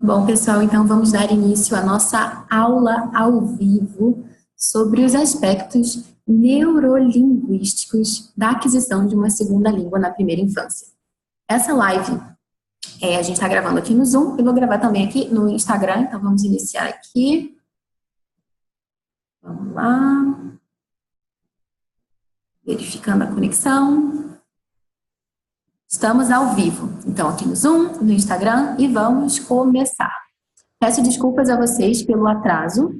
Bom, pessoal, então vamos dar início à nossa aula ao vivo sobre os aspectos neurolinguísticos da aquisição de uma segunda língua na primeira infância. Essa live a gente está gravando aqui no Zoom, eu vou gravar também aqui no Instagram, então vamos iniciar aqui. Vamos lá. Verificando a conexão. Estamos ao vivo, então aqui no Zoom, no Instagram, e vamos começar. Peço desculpas a vocês pelo atraso,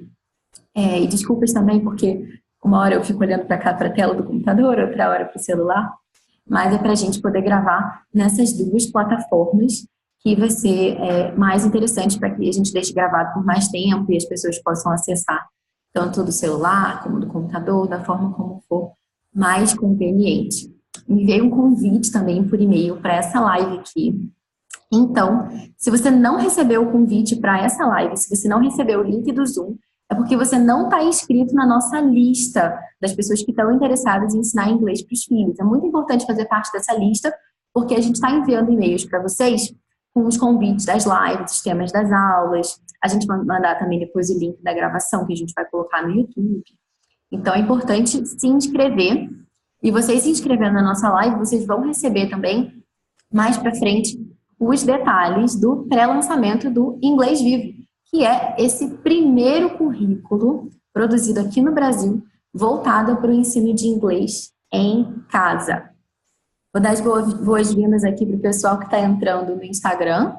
e desculpas também porque uma hora eu fico olhando para cá, para a tela do computador, outra hora para o celular, mas é para a gente poder gravar nessas duas plataformas, que vai ser mais interessante para que a gente deixe gravado por mais tempo e as pessoas possam acessar tanto do celular como do computador, da forma como for mais conveniente. Me veio um convite também por e-mail para essa live aqui. Então, se você não recebeu o convite para essa live, se você não recebeu o link do Zoom, é porque você não está inscrito na nossa lista das pessoas que estão interessadas em ensinar inglês para os filhos. É muito importante fazer parte dessa lista, porque a gente está enviando e-mails para vocês com os convites das lives, os temas das aulas. A gente vai mandar também depois o link da gravação que a gente vai colocar no YouTube. Então, é importante se inscrever. E vocês se inscrevendo na nossa live, vocês vão receber também, mais para frente, os detalhes do pré-lançamento do Inglês Vivo, que é esse primeiro currículo produzido aqui no Brasil, voltado para o ensino de inglês em casa. Vou dar as boas-vindas aqui para o pessoal que está entrando no Instagram.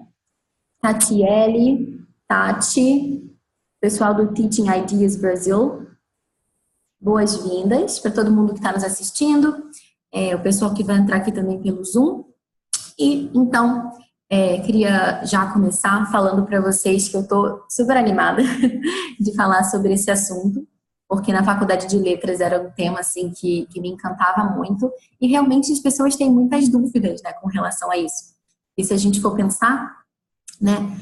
Tatiele, Tati, pessoal do Teaching Ideas Brasil. Boas-vindas para todo mundo que está nos assistindo, o pessoal que vai entrar aqui também pelo Zoom. E então, queria já começar falando para vocês que eu estou super animada de falar sobre esse assunto, porque na faculdade de letras era um tema assim que me encantava muito, e realmente as pessoas têm muitas dúvidas, né, com relação a isso. E se a gente for pensar, né,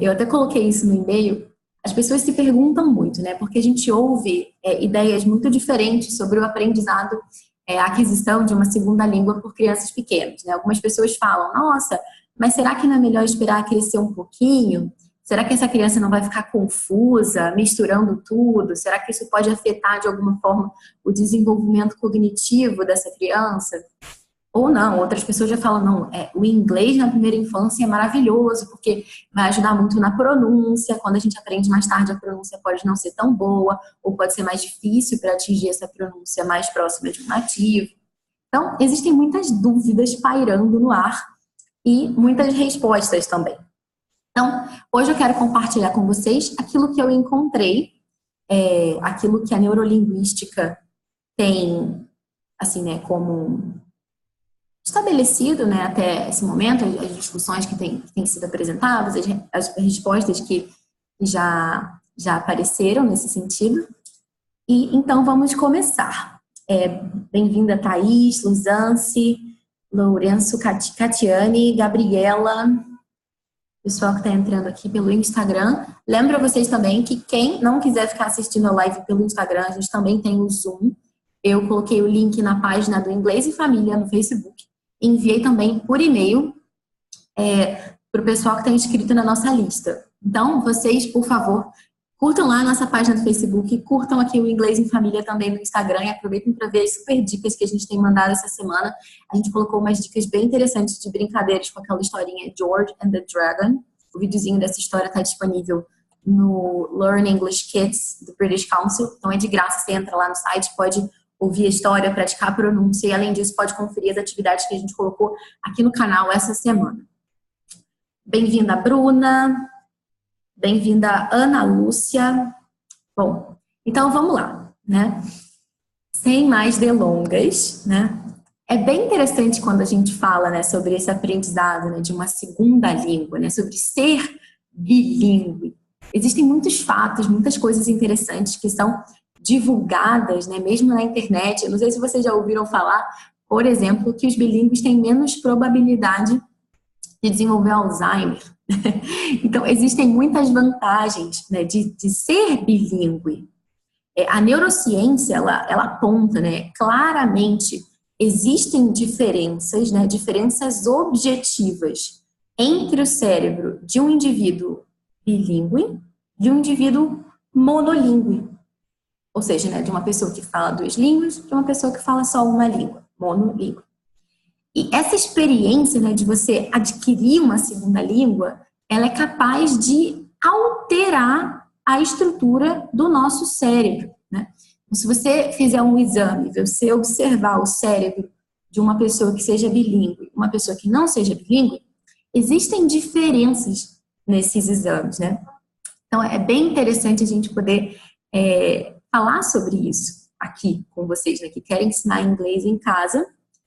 eu até coloquei isso no e-mail. As pessoas se perguntam muito, né? Porque a gente ouve ideias muito diferentes sobre o aprendizado, a aquisição de uma segunda língua por crianças pequenas, né? Algumas pessoas falam, nossa, mas será que não é melhor esperar crescer um pouquinho? Será que essa criança não vai ficar confusa, misturando tudo? Será que isso pode afetar de alguma forma o desenvolvimento cognitivo dessa criança? Ou não, outras pessoas já falam, não, o inglês na primeira infância é maravilhoso, porque vai ajudar muito na pronúncia, quando a gente aprende mais tarde a pronúncia pode não ser tão boa, ou pode ser mais difícil para atingir essa pronúncia mais próxima de um nativo. Então, existem muitas dúvidas pairando no ar e muitas respostas também. Então, hoje eu quero compartilhar com vocês aquilo que eu encontrei, aquilo que a neurolinguística tem, assim, né, como estabelecido, né, até esse momento, as discussões que têm sido apresentadas, as respostas que já apareceram nesse sentido. E então vamos começar. Bem-vinda Thaís, Luzance, Lourenço, Catiane, Gabriela, pessoal que está entrando aqui pelo Instagram. Lembro a vocês também que quem não quiser ficar assistindo a live pelo Instagram, a gente também tem o Zoom. Eu coloquei o link na página do Inglês e Família no Facebook. Enviei também por e-mail para o pessoal que está inscrito na nossa lista. Então, vocês, por favor, curtam lá a nossa página do Facebook, curtam aqui o Inglês em Família também no Instagram e aproveitem para ver as super dicas que a gente tem mandado essa semana. A gente colocou umas dicas bem interessantes de brincadeiras com aquela historinha George and the Dragon. O videozinho dessa história está disponível no Learn English Kids do British Council. Então, é de graça, você entra lá no site, pode ouvir a história, praticar a pronúncia e, além disso, pode conferir as atividades que a gente colocou aqui no canal essa semana. Bem-vinda, Bruna. Bem-vinda, Ana Lúcia. Bom, então vamos lá, né? Sem mais delongas, né? É bem interessante quando a gente fala, né, sobre esse aprendizado, né, de uma segunda língua, né, sobre ser bilíngue. Existem muitos fatos, muitas coisas interessantes que são divulgadas, né, mesmo na internet. Eu não sei se vocês já ouviram falar, por exemplo, que os bilíngues têm menos probabilidade de desenvolver Alzheimer. Então, existem muitas vantagens, né, de ser bilíngue. A neurociência, ela aponta, né, claramente existem diferenças, né, diferenças objetivas entre o cérebro de um indivíduo bilíngue e de um indivíduo monolíngue. Ou seja, né, de uma pessoa que fala 2 línguas, de uma pessoa que fala só uma língua, monolíngue. E essa experiência, né, de você adquirir uma segunda língua, ela é capaz de alterar a estrutura do nosso cérebro, né? Então, se você fizer um exame, você observar o cérebro de uma pessoa que seja bilíngue, uma pessoa que não seja bilíngue, existem diferenças nesses exames, né? Então, é bem interessante a gente poder falar sobre isso aqui com vocês, né, que querem ensinar inglês em casa.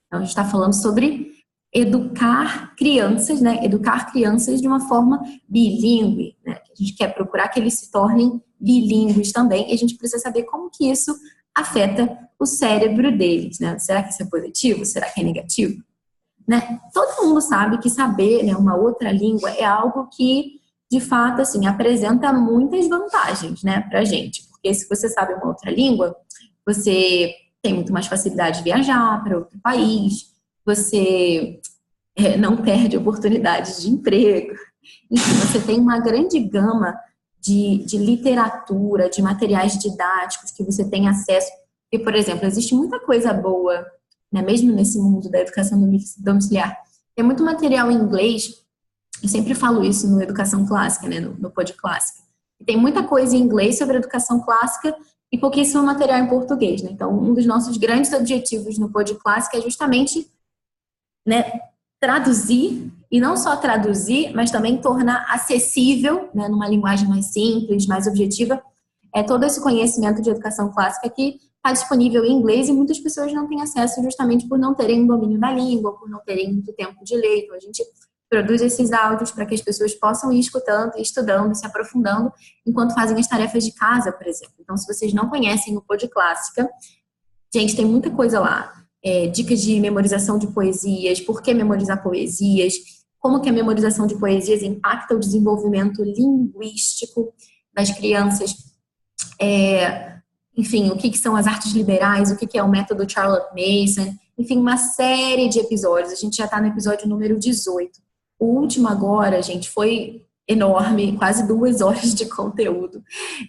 Então, a gente está falando sobre educar crianças, né? Educar crianças de uma forma bilíngue, né? A gente quer procurar que eles se tornem bilíngues também, e a gente precisa saber como que isso afeta o cérebro deles, né? Será que isso é positivo? Será que é negativo? Né? Todo mundo sabe que saber, né, uma outra língua é algo que, de fato, assim, apresenta muitas vantagens, né, pra gente. Porque se você sabe uma outra língua, você tem muito mais facilidade de viajar para outro país, você não perde oportunidades de emprego. Enfim, você tem uma grande gama de literatura, de materiais didáticos que você tem acesso. E, por exemplo, existe muita coisa boa, né, mesmo nesse mundo da educação domiciliar. Tem muito material em inglês, eu sempre falo isso no Educação Clássica, né, no Pod Clássica. Tem muita coisa em inglês sobre educação clássica e pouquíssimo material em português, né? Então, um dos nossos grandes objetivos no Pod Clássica é justamente, né, traduzir, e não só traduzir, mas também tornar acessível, né, numa linguagem mais simples, mais objetiva, todo esse conhecimento de educação clássica que está disponível em inglês e muitas pessoas não têm acesso justamente por não terem um domínio da língua, por não terem muito tempo de ler. Então, a gente produz esses áudios para que as pessoas possam ir escutando, estudando, se aprofundando, enquanto fazem as tarefas de casa, por exemplo. Então, se vocês não conhecem o Pod Clássica, gente, tem muita coisa lá. Dicas de memorização de poesias, por que memorizar poesias, como que a memorização de poesias impacta o desenvolvimento linguístico das crianças, enfim, o que são as artes liberais, o que é o método Charlotte Mason, enfim, uma série de episódios. A gente já está no episódio número 18. O último agora, gente, foi enorme, quase 2 horas de conteúdo,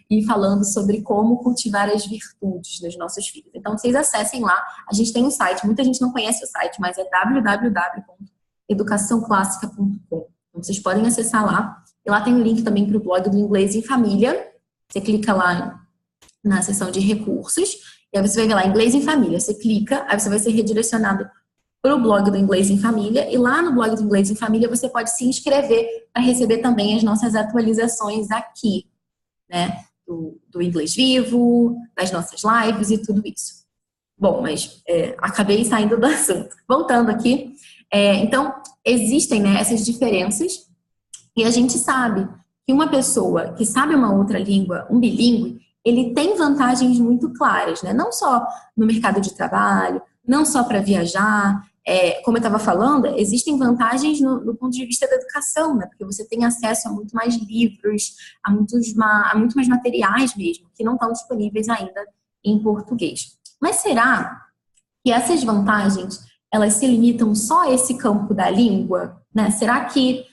e falando sobre como cultivar as virtudes dos nossos filhos. Então, vocês acessem lá, a gente tem um site, muita gente não conhece o site, mas é www.educaçãoclássica.com. Então, vocês podem acessar lá, e lá tem um link também para o blog do Inglês em Família. Você clica lá na seção de recursos, e aí você vai ver lá Inglês em Família. Você clica, aí você vai ser redirecionado para o blog do Inglês em Família, e lá no blog do Inglês em Família você pode se inscrever para receber também as nossas atualizações aqui, né? Do Inglês Vivo, das nossas lives e tudo isso. Bom, mas acabei saindo do assunto. Voltando aqui, então, existem, né, essas diferenças, e a gente sabe que uma pessoa que sabe uma outra língua, um bilíngue, ele tem vantagens muito claras, né? Não só no mercado de trabalho, não só para viajar. Como eu estava falando, existem vantagens no ponto de vista da educação, né? Porque você tem acesso a muito mais livros, a muito mais materiais mesmo, que não estão disponíveis ainda em português. Mas será que essas vantagens, elas se limitam só a esse campo da língua, né? Será que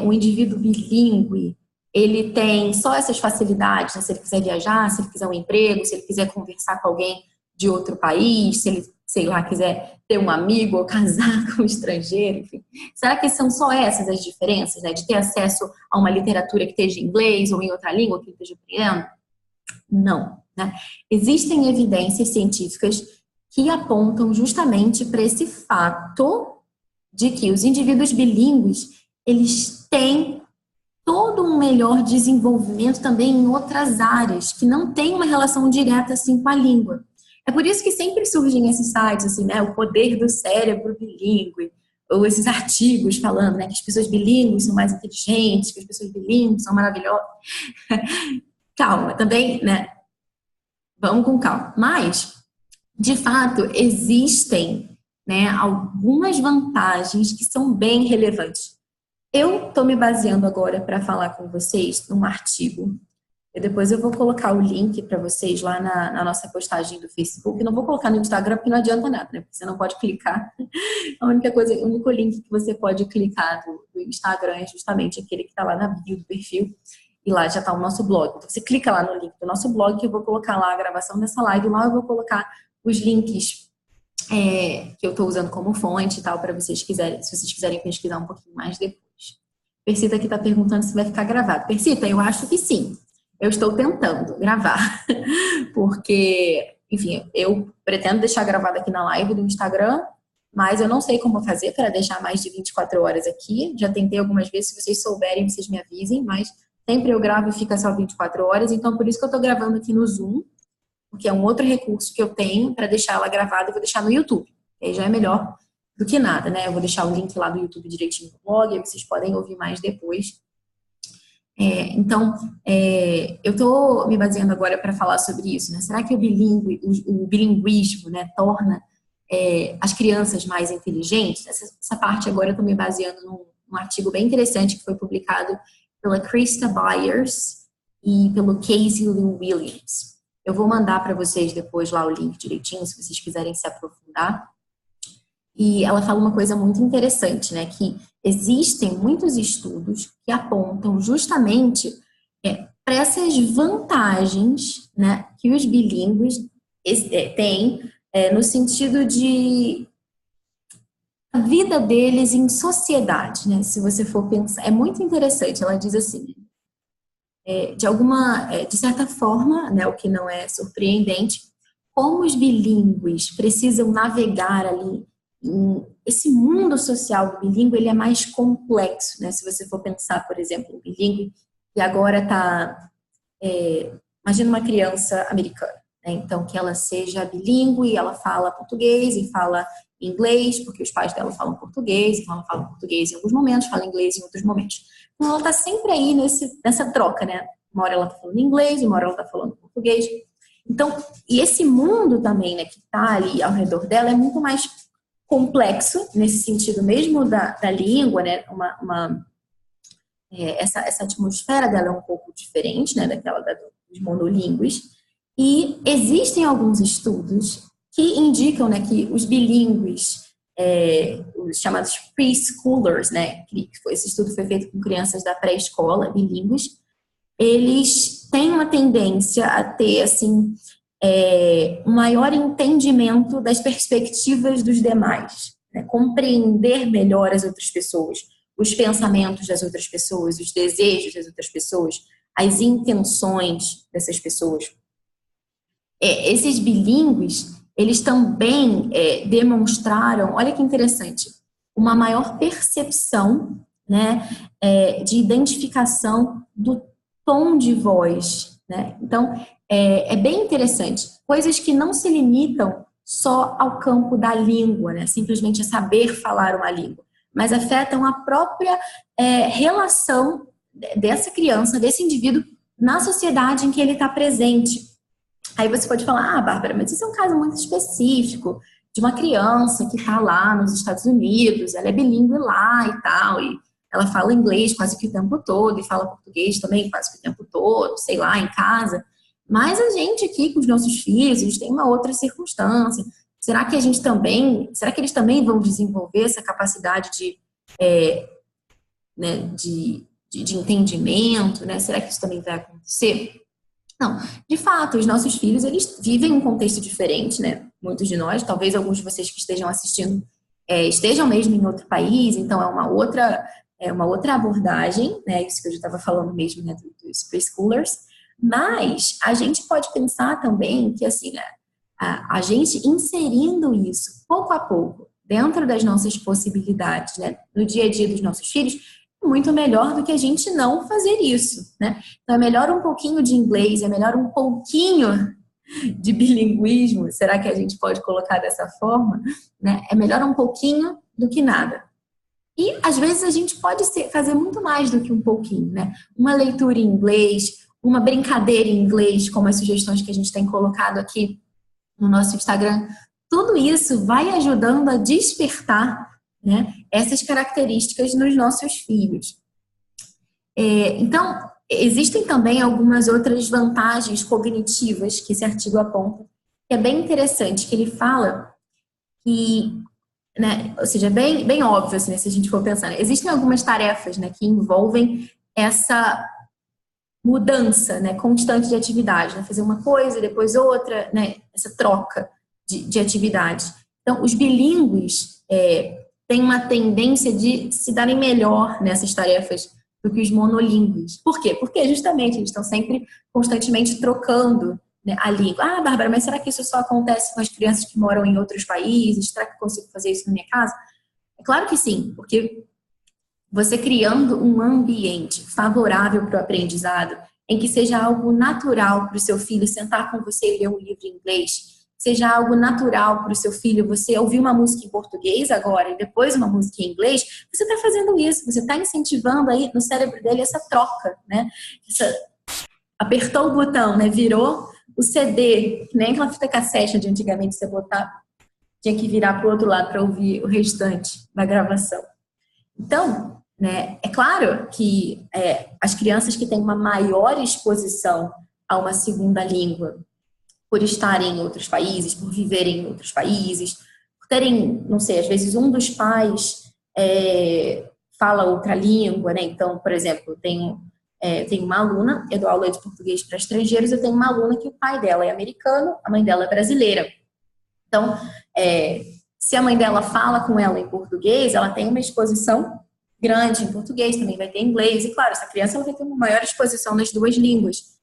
o indivíduo bilíngue, ele tem só essas facilidades, né? Se ele quiser viajar, se ele quiser um emprego, se ele quiser conversar com alguém de outro país, se ele, sei lá, quiser ter um amigo ou casar com um estrangeiro, enfim. Será que são só essas as diferenças, né? De ter acesso a uma literatura que esteja em inglês ou em outra língua que ele esteja aprendendo? Não, né? Existem evidências científicas que apontam justamente para esse fato de que os indivíduos bilíngues, eles têm todo um melhor desenvolvimento também em outras áreas, que não tem uma relação direta assim com a língua. É por isso que sempre surgem esses sites, assim, né, o poder do cérebro bilíngue, ou esses artigos falando, né, que as pessoas bilíngues são mais inteligentes, que as pessoas bilíngues são maravilhosas. Calma, também, né, vamos com calma. Mas, de fato, existem, né, algumas vantagens que são bem relevantes. Eu estou me baseando agora para falar com vocês num artigo Depois eu vou colocar o link para vocês lá na nossa postagem do Facebook. Não vou colocar no Instagram porque não adianta nada, né? Porque você não pode clicar. A única coisa, o único link que você pode clicar do Instagram é justamente aquele que está lá na bio do perfil. E lá já está o nosso blog. Então você clica lá no link do nosso blog que eu vou colocar lá a gravação dessa live. Lá eu vou colocar os links que eu estou usando como fonte e tal, para vocês quiserem, se vocês quiserem pesquisar um pouquinho mais depois. Persita aqui está perguntando se vai ficar gravado. Persita, eu acho que sim. Eu estou tentando gravar, porque, enfim, eu pretendo deixar gravado aqui na live do Instagram, mas eu não sei como fazer para deixar mais de 24 horas aqui. Já tentei algumas vezes, se vocês souberem, vocês me avisem, mas sempre eu gravo e fica só 24 horas, então por isso que eu estou gravando aqui no Zoom, porque é um outro recurso que eu tenho para deixar ela gravada e vou deixar no YouTube. Aí já é melhor do que nada, né? Eu vou deixar o link lá do YouTube direitinho no blog, aí vocês podem ouvir mais depois. Então, eu estou me baseando agora para falar sobre isso, né? Será que o bilinguismo, né, torna as crianças mais inteligentes? Essa parte agora eu estou me baseando num artigo bem interessante que foi publicado pela Krista Byers e pelo Casey Lou Williams. Eu vou mandar para vocês depois lá o link direitinho, se vocês quiserem se aprofundar. E ela fala uma coisa muito interessante, né? Que existem muitos estudos que apontam justamente para essas vantagens, né, que os bilíngues têm no sentido de a vida deles em sociedade, né? Se você for pensar, é muito interessante. Ela diz assim, de certa forma, né, o que não é surpreendente, como os bilíngues precisam navegar ali esse mundo social do bilíngue, ele é mais complexo, né? Se você for pensar, por exemplo, o bilíngue, que agora está... imagina uma criança americana, né? Então, que ela seja bilíngue, ela fala português e fala inglês, porque os pais dela falam português, então ela fala português em alguns momentos, fala inglês em outros momentos. Então, ela está sempre aí nessa troca, né? Uma hora ela está falando inglês, uma hora ela está falando português. Então, e esse mundo também, né, que está ali ao redor dela é muito mais complexo, nesse sentido mesmo da língua, né? Essa atmosfera dela é um pouco diferente, né, daquela dos monolíngues. E existem alguns estudos que indicam, né, que os bilíngues, os chamados preschoolers, né, esse estudo foi feito com crianças da pré-escola, bilíngues, eles têm uma tendência a ter, assim, um maior entendimento das perspectivas dos demais, né? Compreender melhor as outras pessoas, os pensamentos das outras pessoas, os desejos das outras pessoas, as intenções dessas pessoas. Esses bilíngues, eles também demonstraram, olha que interessante, uma maior percepção, né, de identificação do tom de voz, né? Então, é bem interessante. Coisas que não se limitam só ao campo da língua, né? Simplesmente a saber falar uma língua, mas afetam a própria relação dessa criança, desse indivíduo, na sociedade em que ele está presente. Aí você pode falar, Bárbara, mas isso é um caso muito específico de uma criança que está lá nos Estados Unidos, ela é bilíngue lá e tal, e ela fala inglês quase que o tempo todo e fala português também quase que o tempo todo, sei lá, em casa. Mas a gente aqui com os nossos filhos, eles têm uma outra circunstância. Será que eles também vão desenvolver essa capacidade de entendimento, né? Será que isso também vai acontecer? Não, de fato, os nossos filhos, eles vivem um contexto diferente, né? Muitos de nós, talvez alguns de vocês que estejam assistindo estejam mesmo em outro país, então é uma outra abordagem, né? Isso que eu já estava falando mesmo, né, dos preschoolers. Mas a gente pode pensar também que, assim, né, a gente inserindo isso pouco a pouco dentro das nossas possibilidades, né, no dia a dia dos nossos filhos, é muito melhor do que a gente não fazer isso, né? Então é melhor um pouquinho de inglês, é melhor um pouquinho de bilinguismo, será que a gente pode colocar dessa forma, né? É melhor um pouquinho do que nada. E às vezes a gente pode fazer muito mais do que um pouquinho, né? Uma leitura em inglês, uma brincadeira em inglês, como as sugestões que a gente tem colocado aqui no nosso Instagram, tudo isso vai ajudando a despertar, né, essas características nos nossos filhos. Então, Existem também algumas outras vantagens cognitivas que esse artigo aponta, que é bem interessante, que ele fala que, né, ou seja, bem óbvio, assim, né, se a gente for pensar, né, existem algumas tarefas, né, que envolvem essa mudança, né, constante de atividade, né, fazer uma coisa e depois outra, né, essa troca de atividade. Então, os bilíngues têm uma tendência de se darem melhor nessas tarefas do que os monolíngues. Por quê? Porque justamente eles estão sempre constantemente trocando, né, a língua. Ah, Bárbara, mas será que isso só acontece com as crianças que moram em outros países? Será que eu consigo fazer isso na minha casa? É claro que sim, porque você criando um ambiente favorável para o aprendizado, em que seja algo natural para o seu filho sentar com você e ler um livro em inglês, seja algo natural para o seu filho você ouvir uma música em português agora e depois uma música em inglês, você está fazendo isso, você está incentivando aí no cérebro dele essa troca, né? Apertou o botão, né? Virou o CD, que nem aquela fita cassete de antigamente você botar, tinha que virar para o outro lado para ouvir o restante da gravação. Então, né, é claro que as crianças que têm uma maior exposição a uma segunda língua, por estarem em outros países, por viverem em outros países, por terem, não sei, às vezes um dos pais fala outra língua, né? Então, por exemplo, tenho uma aluna, eu dou aula de português para estrangeiros, eu tenho uma aluna que o pai dela é americano, a mãe dela é brasileira. Então, se a mãe dela fala com ela em português, ela tem uma exposição grande em português, também vai ter inglês, e claro, essa criança ela vai ter uma maior exposição nas duas línguas.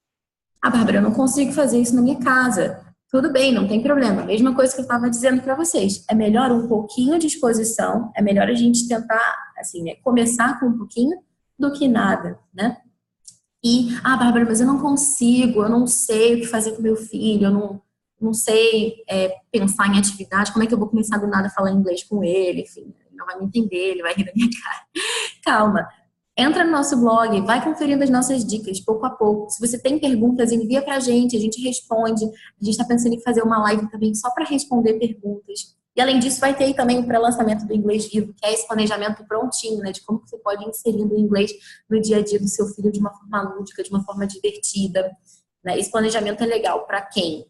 Ah, Bárbara, eu não consigo fazer isso na minha casa. Tudo bem, não tem problema. Mesma coisa que eu estava dizendo para vocês. É melhor um pouquinho de exposição, é melhor a gente tentar, assim, né, começar com um pouquinho do que nada, né? E, Bárbara, mas eu não consigo, eu não sei o que fazer com meu filho, eu não sei pensar em atividade, como é que eu vou começar do nada a falar inglês com ele, enfim, ele não vai me entender, ele vai rir da minha cara. Calma, entra no nosso blog, vai conferindo as nossas dicas, pouco a pouco. Se você tem perguntas, envia pra gente, a gente responde. A gente está pensando em fazer uma live também só para responder perguntas. E além disso, vai ter aí também o pré-lançamento do Inglês Vivo, que é esse planejamento prontinho, né, de como você pode inserir o inglês no dia a dia do seu filho de uma forma lúdica, de uma forma divertida. Né? Esse planejamento é legal para quem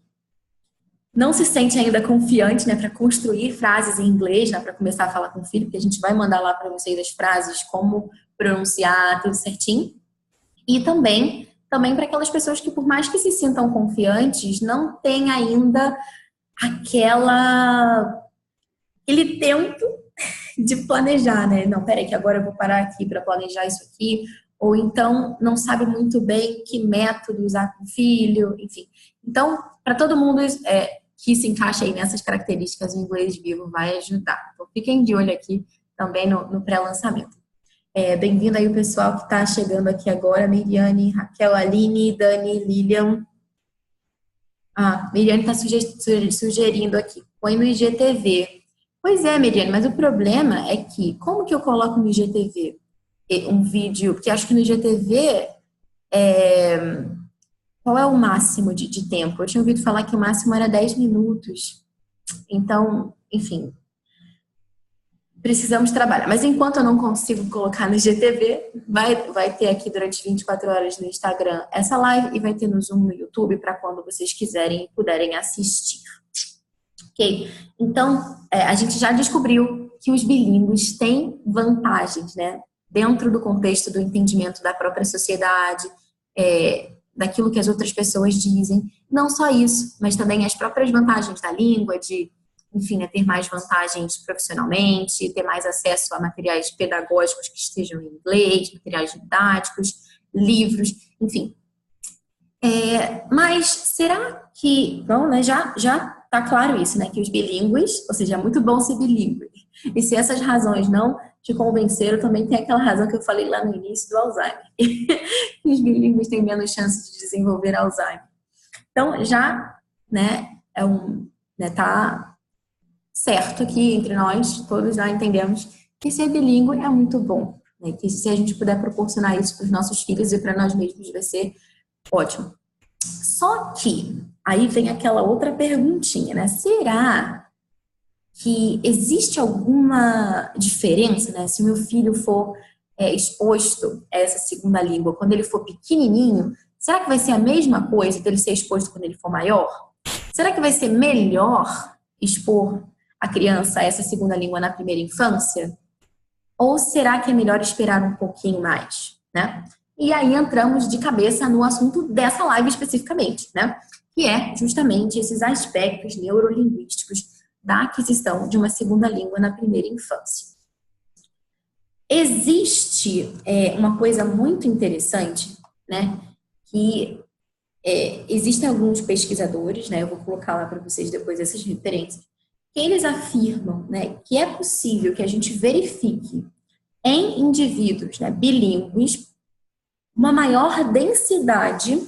não se sente ainda confiante, né, para construir frases em inglês, né, para começar a falar com o filho, porque a gente vai mandar lá para vocês as frases, como pronunciar, tudo certinho. E também para aquelas pessoas que, por mais que se sintam confiantes, não tem ainda aquele tempo de planejar, né? Não, peraí, que agora eu vou parar aqui para planejar isso aqui. Ou então não sabe muito bem que método usar com o filho, enfim. Então, para todo mundo que se encaixa aí nessas características, o Inglês Vivo vai ajudar. Então, fiquem de olho aqui também no pré-lançamento. Bem-vindo aí o pessoal que está chegando aqui agora, Miriane, Raquel, Aline, Dani, Lilian. Miriane está sugerindo aqui, põe no IGTV. Pois é, Miriane, mas o problema é que, como que eu coloco no IGTV um vídeo? Porque acho que no IGTV, qual é o máximo de tempo? Eu tinha ouvido falar que o máximo era 10 minutos. Então, enfim, precisamos trabalhar. Mas enquanto eu não consigo colocar no IGTV, vai ter aqui durante 24 horas no Instagram essa live e vai ter no Zoom no YouTube para quando vocês quiserem e puderem assistir. Ok? Então, a gente já descobriu que os bilíngues têm vantagens, né? Dentro do contexto do entendimento da própria sociedade, daquilo que as outras pessoas dizem. Não só isso, mas também as próprias vantagens da língua, enfim, ter mais vantagens profissionalmente, ter mais acesso a materiais pedagógicos que estejam em inglês, materiais didáticos, livros, enfim. Mas será que, bom, né, já está claro isso, né, que os bilíngues, ou seja, é muito bom ser bilíngue. E se essas razões não te convenceram, também tem aquela razão que eu falei lá no início do Alzheimer. Os bilíngues têm menos chance de desenvolver Alzheimer. Então, já, né, tá certo aqui entre nós, todos já entendemos que ser bilíngue é muito bom, né? Que se a gente puder proporcionar isso para os nossos filhos e para nós mesmos vai ser ótimo. Só que aí vem aquela outra perguntinha, né? Será que existe alguma diferença, né? Se o meu filho for exposto a essa segunda língua quando ele for pequenininho, será que vai ser a mesma coisa dele ser exposto quando ele for maior? Será que vai ser melhor expor a criança a essa segunda língua na primeira infância? Ou será que é melhor esperar um pouquinho mais, né? E aí entramos de cabeça no assunto dessa live especificamente, né? Que é justamente esses aspectos neurolinguísticos da aquisição de uma segunda língua na primeira infância. Existe uma coisa muito interessante, né? Que existem alguns pesquisadores, né? Eu vou colocar lá para vocês depois essas referências, que eles afirmam, né, que é possível que a gente verifique em indivíduos, né, bilíngues uma maior densidade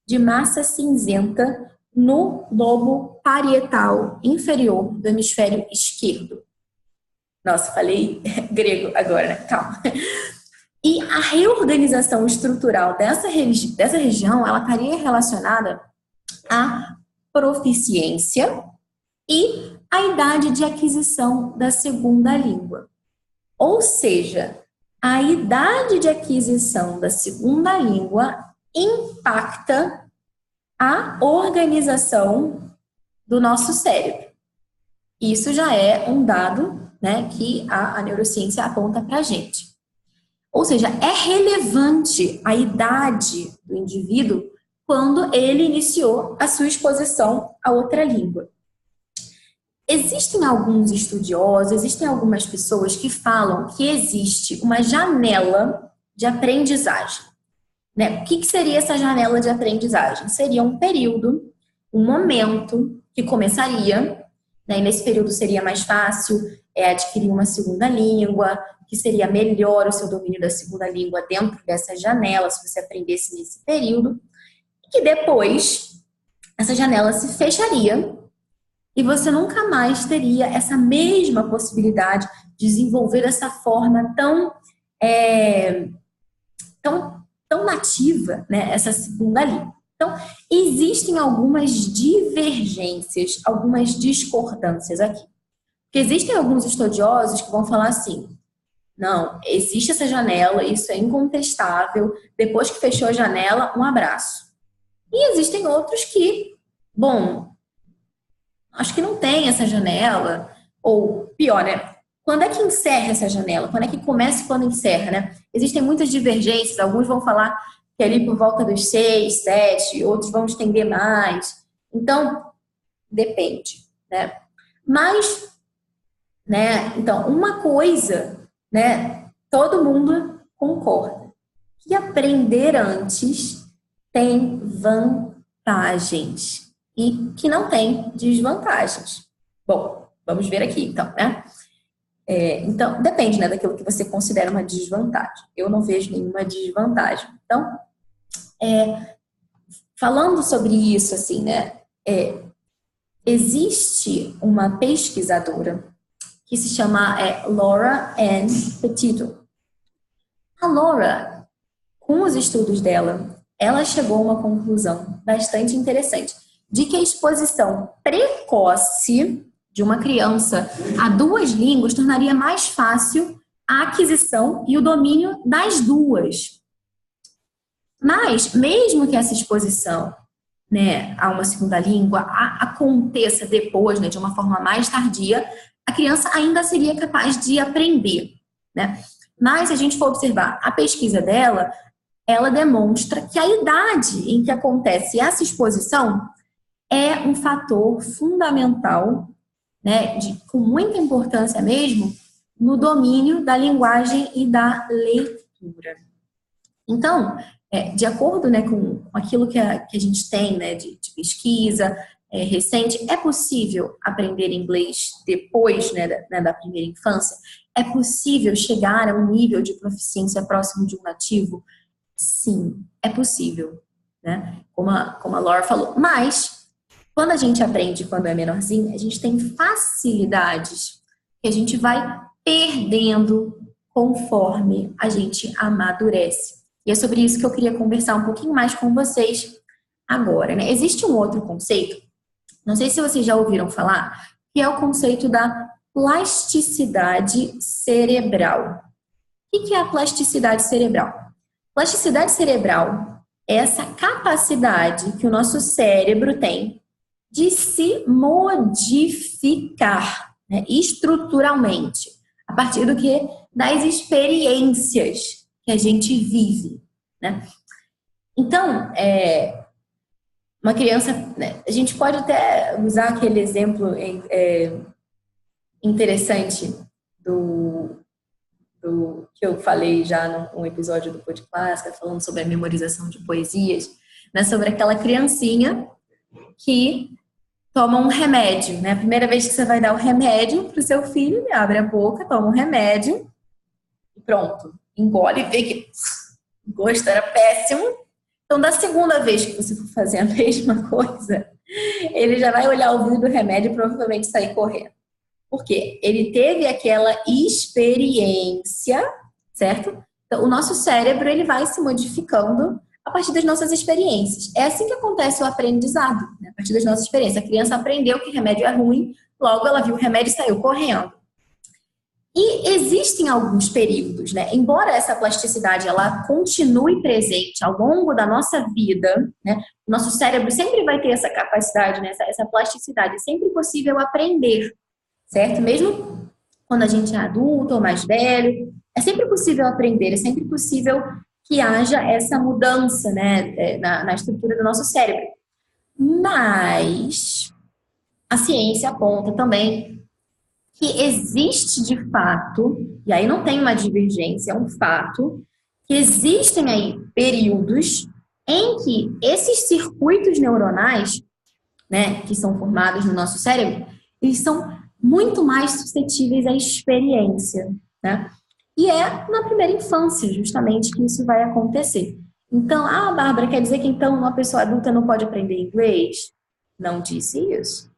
de massa cinzenta no lobo parietal inferior do hemisfério esquerdo. Nossa, falei grego agora, né? Calma. E a reorganização estrutural dessa região, ela estaria relacionada à proficiência e à idade de aquisição da segunda língua. Ou seja, a idade de aquisição da segunda língua impacta a organização do nosso cérebro. Isso já é um dado, né, que a neurociência aponta para a gente. Ou seja, é relevante a idade do indivíduo quando ele iniciou a sua exposição a outra língua. Existem alguns estudiosos, existem algumas pessoas que falam que existe uma janela de aprendizagem, né? O que seria essa janela de aprendizagem? Seria um período, um momento que começaria, né? E nesse período seria mais fácil adquirir uma segunda língua, que seria melhor o seu domínio da segunda língua dentro dessa janela, se você aprendesse nesse período, e que depois essa janela se fecharia e você nunca mais teria essa mesma possibilidade de desenvolver dessa forma tão nativa, né, essa segunda língua. Então, existem algumas divergências, algumas discordâncias aqui. Porque existem alguns estudiosos que vão falar assim, não, existe essa janela, isso é incontestável, depois que fechou a janela, um abraço. E existem outros que, bom, acho que não tem essa janela, ou pior, né? Quando é que encerra essa janela? Quando é que começa e quando encerra, né? Existem muitas divergências, alguns vão falar que é ali por volta dos 6, 7, outros vão estender mais. Então, depende, né? Mas, né, então, uma coisa, né, todo mundo concorda, que aprender antes tem vantagens e que não tem desvantagens. Bom, vamos ver aqui, então, né? Então, depende, né, daquilo que você considera uma desvantagem. Eu não vejo nenhuma desvantagem. Então, falando sobre isso, assim, né, existe uma pesquisadora que se chama Laura Ann Petitto. A Laura, com os estudos dela, ela chegou a uma conclusão bastante interessante, de que a exposição precoce de uma criança a duas línguas tornaria mais fácil a aquisição e o domínio das duas. Mas, mesmo que essa exposição, né, a uma segunda língua aconteça depois, né, de uma forma mais tardia, a criança ainda seria capaz de aprender, né? Mas, se a gente for observar a pesquisa dela, ela demonstra que a idade em que acontece essa exposição é um fator fundamental, né, com muita importância mesmo, no domínio da linguagem e da leitura. Então, de acordo, né, com aquilo que a gente tem, né, de pesquisa recente, é possível aprender inglês depois, né, da primeira infância? É possível chegar a um nível de proficiência próximo de um nativo? Sim, é possível, né? Como a Laura falou. Mas, quando a gente aprende quando é menorzinho, a gente tem facilidades que a gente vai perdendo conforme a gente amadurece. E é sobre isso que eu queria conversar um pouquinho mais com vocês agora, né? Existe um outro conceito, não sei se vocês já ouviram falar, que é o conceito da plasticidade cerebral. O que é a plasticidade cerebral? Plasticidade cerebral é essa capacidade que o nosso cérebro tem de se modificar, né, estruturalmente, a partir do que? Das experiências que a gente vive, né? Então, uma criança, né, a gente pode até usar aquele exemplo interessante do que eu falei já num episódio do Pod Clássica, falando sobre a memorização de poesias, né, sobre aquela criancinha que toma um remédio, né? A primeira vez que você vai dar o remédio para o seu filho, ele abre a boca, toma um remédio e pronto, engole e vê que o gosto era péssimo. Então, da segunda vez que você for fazer a mesma coisa, ele já vai olhar o vidro do remédio e provavelmente sair correndo. Por quê? Ele teve aquela experiência, certo? Então, o nosso cérebro ele vai se modificando a partir das nossas experiências. É assim que acontece o aprendizado, né? A partir das nossas experiências. A criança aprendeu que remédio é ruim, logo ela viu o remédio e saiu correndo. E existem alguns períodos, né? Embora essa plasticidade ela continue presente ao longo da nossa vida, né? O nosso cérebro sempre vai ter essa capacidade, né? essa plasticidade. É sempre possível aprender, certo? Mesmo quando a gente é adulto ou mais velho, é sempre possível aprender, é sempre possível que haja essa mudança, né, na estrutura do nosso cérebro. Mas a ciência aponta também que existe de fato, e aí não tem uma divergência, é um fato, que existem aí períodos em que esses circuitos neuronais, né, que são formados no nosso cérebro, eles são muito mais suscetíveis à experiência, né? E é na primeira infância, justamente, que isso vai acontecer. Então, Bárbara, quer dizer que então uma pessoa adulta não pode aprender inglês? Não disse isso.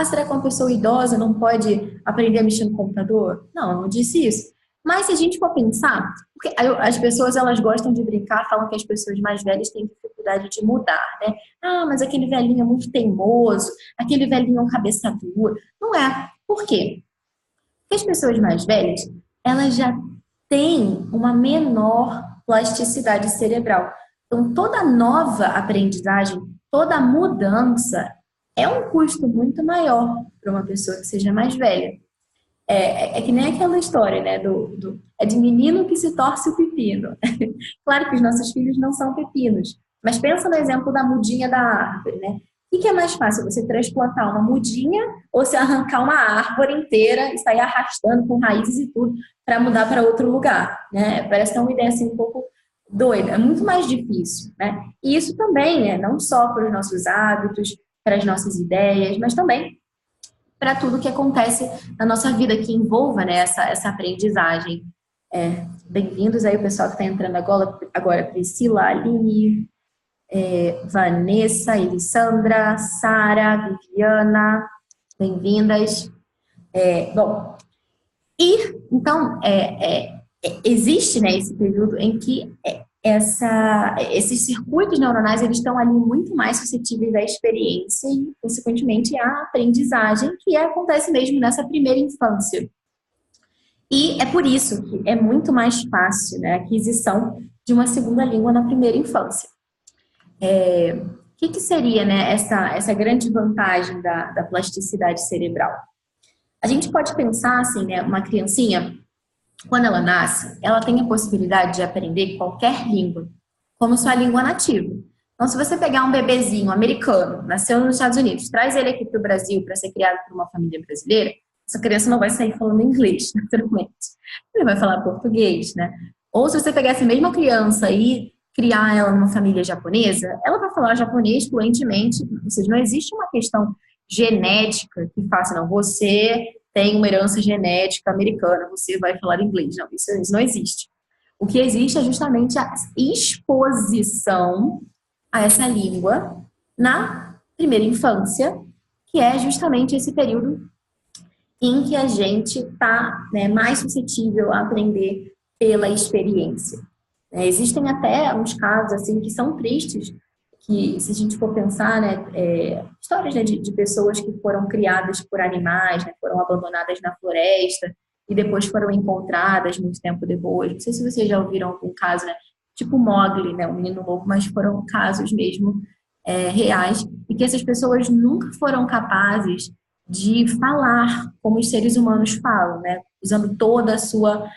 Será que uma pessoa idosa não pode aprender a mexer no computador? Não disse isso. Mas se a gente for pensar, porque as pessoas elas gostam de brincar, falam que as pessoas mais velhas têm dificuldade de mudar, né? Mas aquele velhinho é muito teimoso, aquele velhinho é um cabeça dura. Não é. Por quê? Porque as pessoas mais velhas, elas já têm uma menor plasticidade cerebral. Então, toda nova aprendizagem, toda mudança é um custo muito maior para uma pessoa que seja mais velha. É que nem aquela história, né? É de menino que se torce o pepino. Claro que os nossos filhos não são pepinos, mas pensa no exemplo da mudinha da árvore, né? O que é mais fácil, você transplantar uma mudinha ou se arrancar uma árvore inteira e sair arrastando com raízes e tudo para mudar para outro lugar, né? Parece que é uma ideia assim um pouco doida, é muito mais difícil, né? E isso também, né? Não só para os nossos hábitos, para as nossas ideias, mas também para tudo que acontece na nossa vida que envolva, né, essa aprendizagem. Bem-vindos aí o pessoal que está entrando agora, Priscila, Aline, Vanessa, Elisandra, Sara, Viviana, bem-vindas. Bom, e então existe, né, esse período em que esses circuitos neuronais eles estão ali muito mais suscetíveis à experiência e, consequentemente, à aprendizagem, que acontece mesmo nessa primeira infância. E é por isso que é muito mais fácil, né, a aquisição de uma segunda língua na primeira infância. O que seria, né, essa grande vantagem da plasticidade cerebral? A gente pode pensar assim, né, uma criancinha, quando ela nasce, ela tem a possibilidade de aprender qualquer língua, como sua língua nativa. Então, se você pegar um bebezinho americano, nasceu nos Estados Unidos, traz ele aqui para o Brasil para ser criado por uma família brasileira, essa criança não vai sair falando inglês, naturalmente. Ele vai falar português, né? Ou se você pegar essa mesma criança e criar ela numa família japonesa, ela vai falar japonês fluentemente, ou seja, não existe uma questão genética que faça, não, você tem uma herança genética americana, você vai falar inglês. Não, isso não existe. O que existe é justamente a exposição a essa língua na primeira infância, que é justamente esse período em que a gente está, né, mais suscetível a aprender pela experiência. Existem até uns casos assim que são tristes, que se a gente for pensar, né, histórias, né, de pessoas que foram criadas por animais, né, foram abandonadas na floresta e depois foram encontradas muito tempo depois. Não sei se vocês já ouviram algum caso, né? Tipo Mowgli, né? O menino lobo, mas foram casos mesmo reais e que essas pessoas nunca foram capazes de falar como os seres humanos falam, né? Usando toda a sua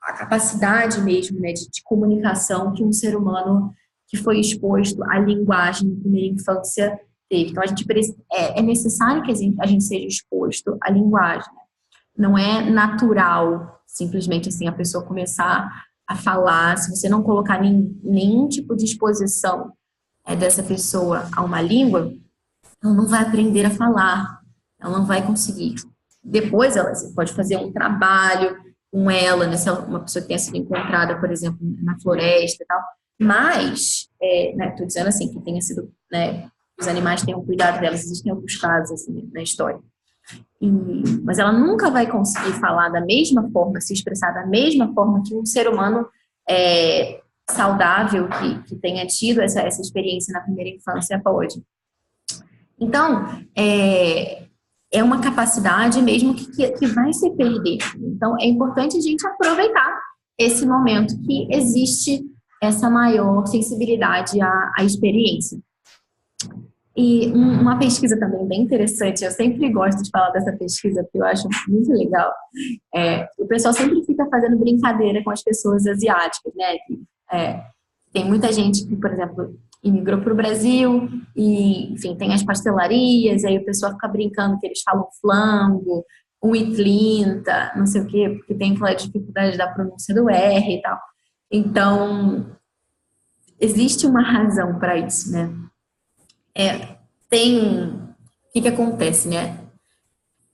a capacidade mesmo, né, de comunicação que um ser humano que foi exposto à linguagem na primeira infância teve. Então, é necessário que a gente seja exposto à linguagem. Né? Não é natural, simplesmente assim, a pessoa começar a falar, se você não colocar nenhum tipo de exposição dessa pessoa a uma língua, ela não vai aprender a falar, ela não vai conseguir. Depois, você pode fazer um trabalho com ela, né, se uma pessoa que tenha sido encontrada, por exemplo, na floresta e tal, mas, estou dizendo assim, que tenha sido, né, os animais tenham cuidado delas, existem alguns casos assim, na história. Mas ela nunca vai conseguir falar da mesma forma, se expressar da mesma forma que um ser humano saudável, que tenha tido essa experiência na primeira infância pode. Então, é uma capacidade mesmo que vai se perder. Então, é importante a gente aproveitar esse momento que existe essa maior sensibilidade à experiência. E uma pesquisa também bem interessante, eu sempre gosto de falar dessa pesquisa, porque eu acho muito legal. O pessoal sempre fica fazendo brincadeira com as pessoas asiáticas, né? Tem muita gente que, por exemplo, imigrou para o Brasil e, enfim, tem as pastelarias, aí o pessoal fica brincando que eles falam flango, um itlinta, não sei o quê, porque tem aquela dificuldade da pronúncia do R e tal. Então, existe uma razão para isso, né? O que acontece, né?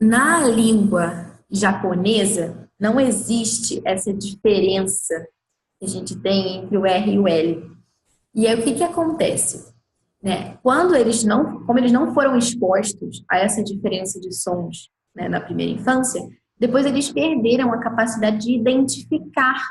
Na língua japonesa, não existe essa diferença que a gente tem entre o R e o L. E aí, o que acontece? Né? Como eles não foram expostos a essa diferença de sons, né, na primeira infância, depois eles perderam a capacidade de identificar,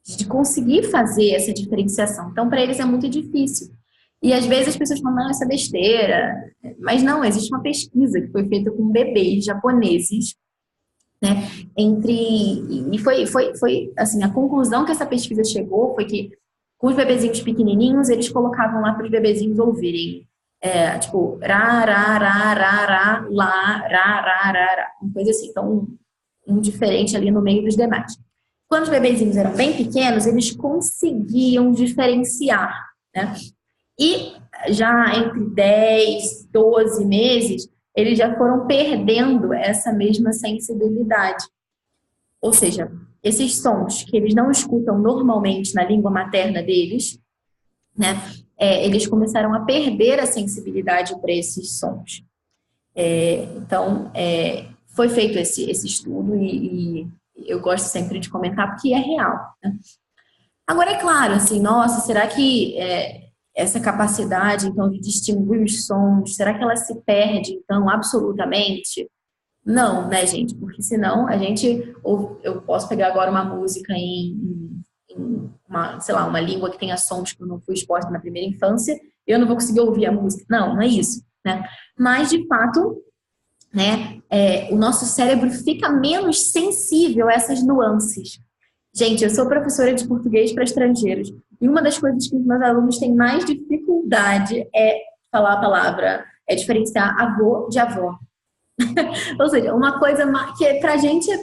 de conseguir fazer essa diferenciação. Então, para eles é muito difícil. E às vezes as pessoas falam, não, essa é besteira. Mas não, existe uma pesquisa que foi feita com bebês japoneses, né? E foi assim, a conclusão que essa pesquisa chegou foi que com os bebezinhos pequenininhos, eles colocavam lá para os bebezinhos ouvirem. Tipo, ra, ra, ra, ra, ra, lá, ra, ra, ra, ra. Uma coisa assim, então um diferente ali no meio dos demais. Quando os bebezinhos eram bem pequenos, eles conseguiam diferenciar, né? E já entre 10, 12 meses, eles já foram perdendo essa mesma sensibilidade. Ou seja, esses sons que eles não escutam normalmente na língua materna deles, né, eles começaram a perder a sensibilidade para esses sons. Então, foi feito esse estudo e eu gosto sempre de comentar porque é real. Né? Agora, é claro, assim, nossa, será que essa capacidade, então, de distinguir os sons, será que ela se perde, então, absolutamente? Não, né, gente? Porque senão ou eu posso pegar agora uma música em uma, sei lá, uma língua que tenha sons que eu não fui exposta na primeira infância, eu não vou conseguir ouvir a música. Não é isso, né? Mas, de fato, né, o nosso cérebro fica menos sensível a essas nuances. Gente, eu sou professora de português para estrangeiros e uma das coisas que os meus alunos têm mais dificuldade é falar a palavra, é diferenciar avô de avó. Ou seja, uma coisa que pra gente é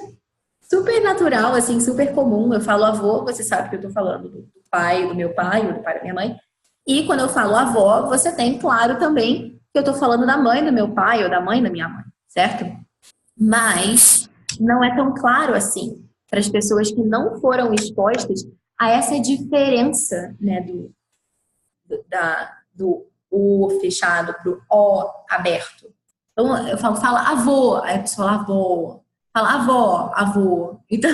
super natural, assim, super comum. Eu falo avô, você sabe que eu tô falando do pai do meu pai ou do pai da minha mãe. E quando eu falo avó, você tem claro também que eu tô falando da mãe do meu pai ou da mãe da minha mãe, certo? Mas não é tão claro assim para as pessoas que não foram expostas a essa diferença, né, do O fechado pro O aberto. Então, eu fala avô, aí a pessoa fala avô. Fala avó, avô. Então,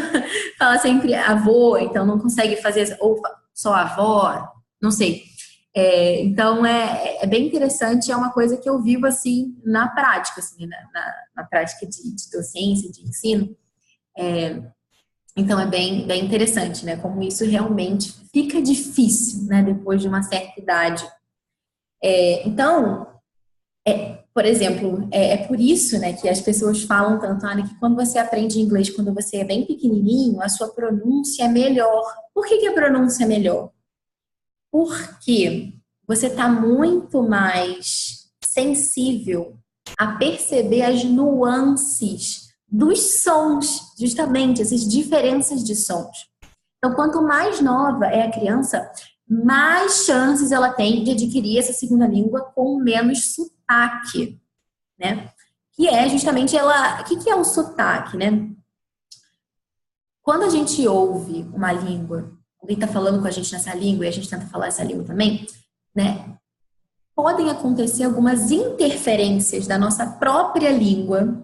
fala sempre avô, então não consegue fazer, ou só avó, não sei. Então, é bem interessante, é uma coisa que eu vivo, assim, na prática, assim, na prática de docência, de ensino. Então, é bem interessante, né? Como isso realmente fica difícil, né? Depois de uma certa idade. Então, Por exemplo, é por isso, né, que as pessoas falam tanto, Ana, que quando você aprende inglês, quando você é bem pequenininho, a sua pronúncia é melhor. Por que a pronúncia é melhor? Porque você está muito mais sensível a perceber as nuances dos sons, justamente essas diferenças de sons. Então, quanto mais nova é a criança, mais chances ela tem de adquirir essa segunda língua com menos sotaque, né? Que é justamente ela... O que é o sotaque, né? Quando a gente ouve uma língua, alguém está falando com a gente nessa língua e a gente tenta falar essa língua também, né? Podem acontecer algumas interferências da nossa própria língua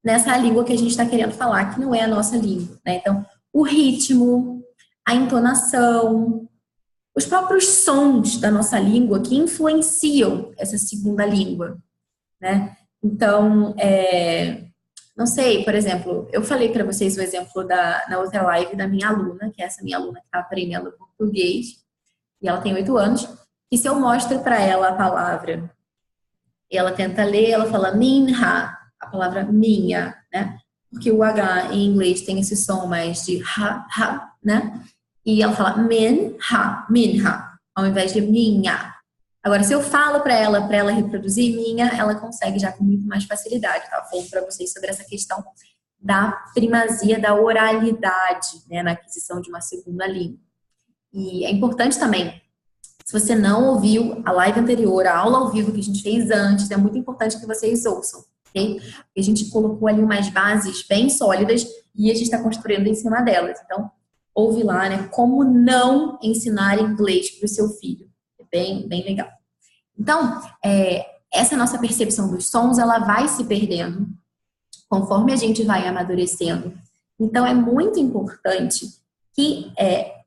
nessa língua que a gente está querendo falar, que não é a nossa língua, né? Então, o ritmo, a entonação, os próprios sons da nossa língua que influenciam essa segunda língua, né? Então, não sei, por exemplo, eu falei para vocês o exemplo na outra live da minha aluna, que é essa minha aluna que está aprendendo português, e ela tem 8 anos, e se eu mostro para ela a palavra, e ela tenta ler, ela fala minha, a palavra minha, né? Porque o H em inglês tem esse som mais de ha, né? E ela fala minha, ao invés de minha. Agora, se eu falo para ela reproduzir minha, ela consegue já com muito mais facilidade. Estava falando para vocês sobre essa questão da primazia da oralidade, né, na aquisição de uma segunda língua. E é importante também, se você não ouviu a live anterior, a aula ao vivo que a gente fez antes, é muito importante que vocês ouçam, ok? Porque a gente colocou ali umas bases bem sólidas e a gente está construindo em cima delas. Então, ouve lá, né? Como não ensinar inglês para o seu filho. É bem, bem legal. Então, essa nossa percepção dos sons, ela vai se perdendo conforme a gente vai amadurecendo. Então, é muito importante que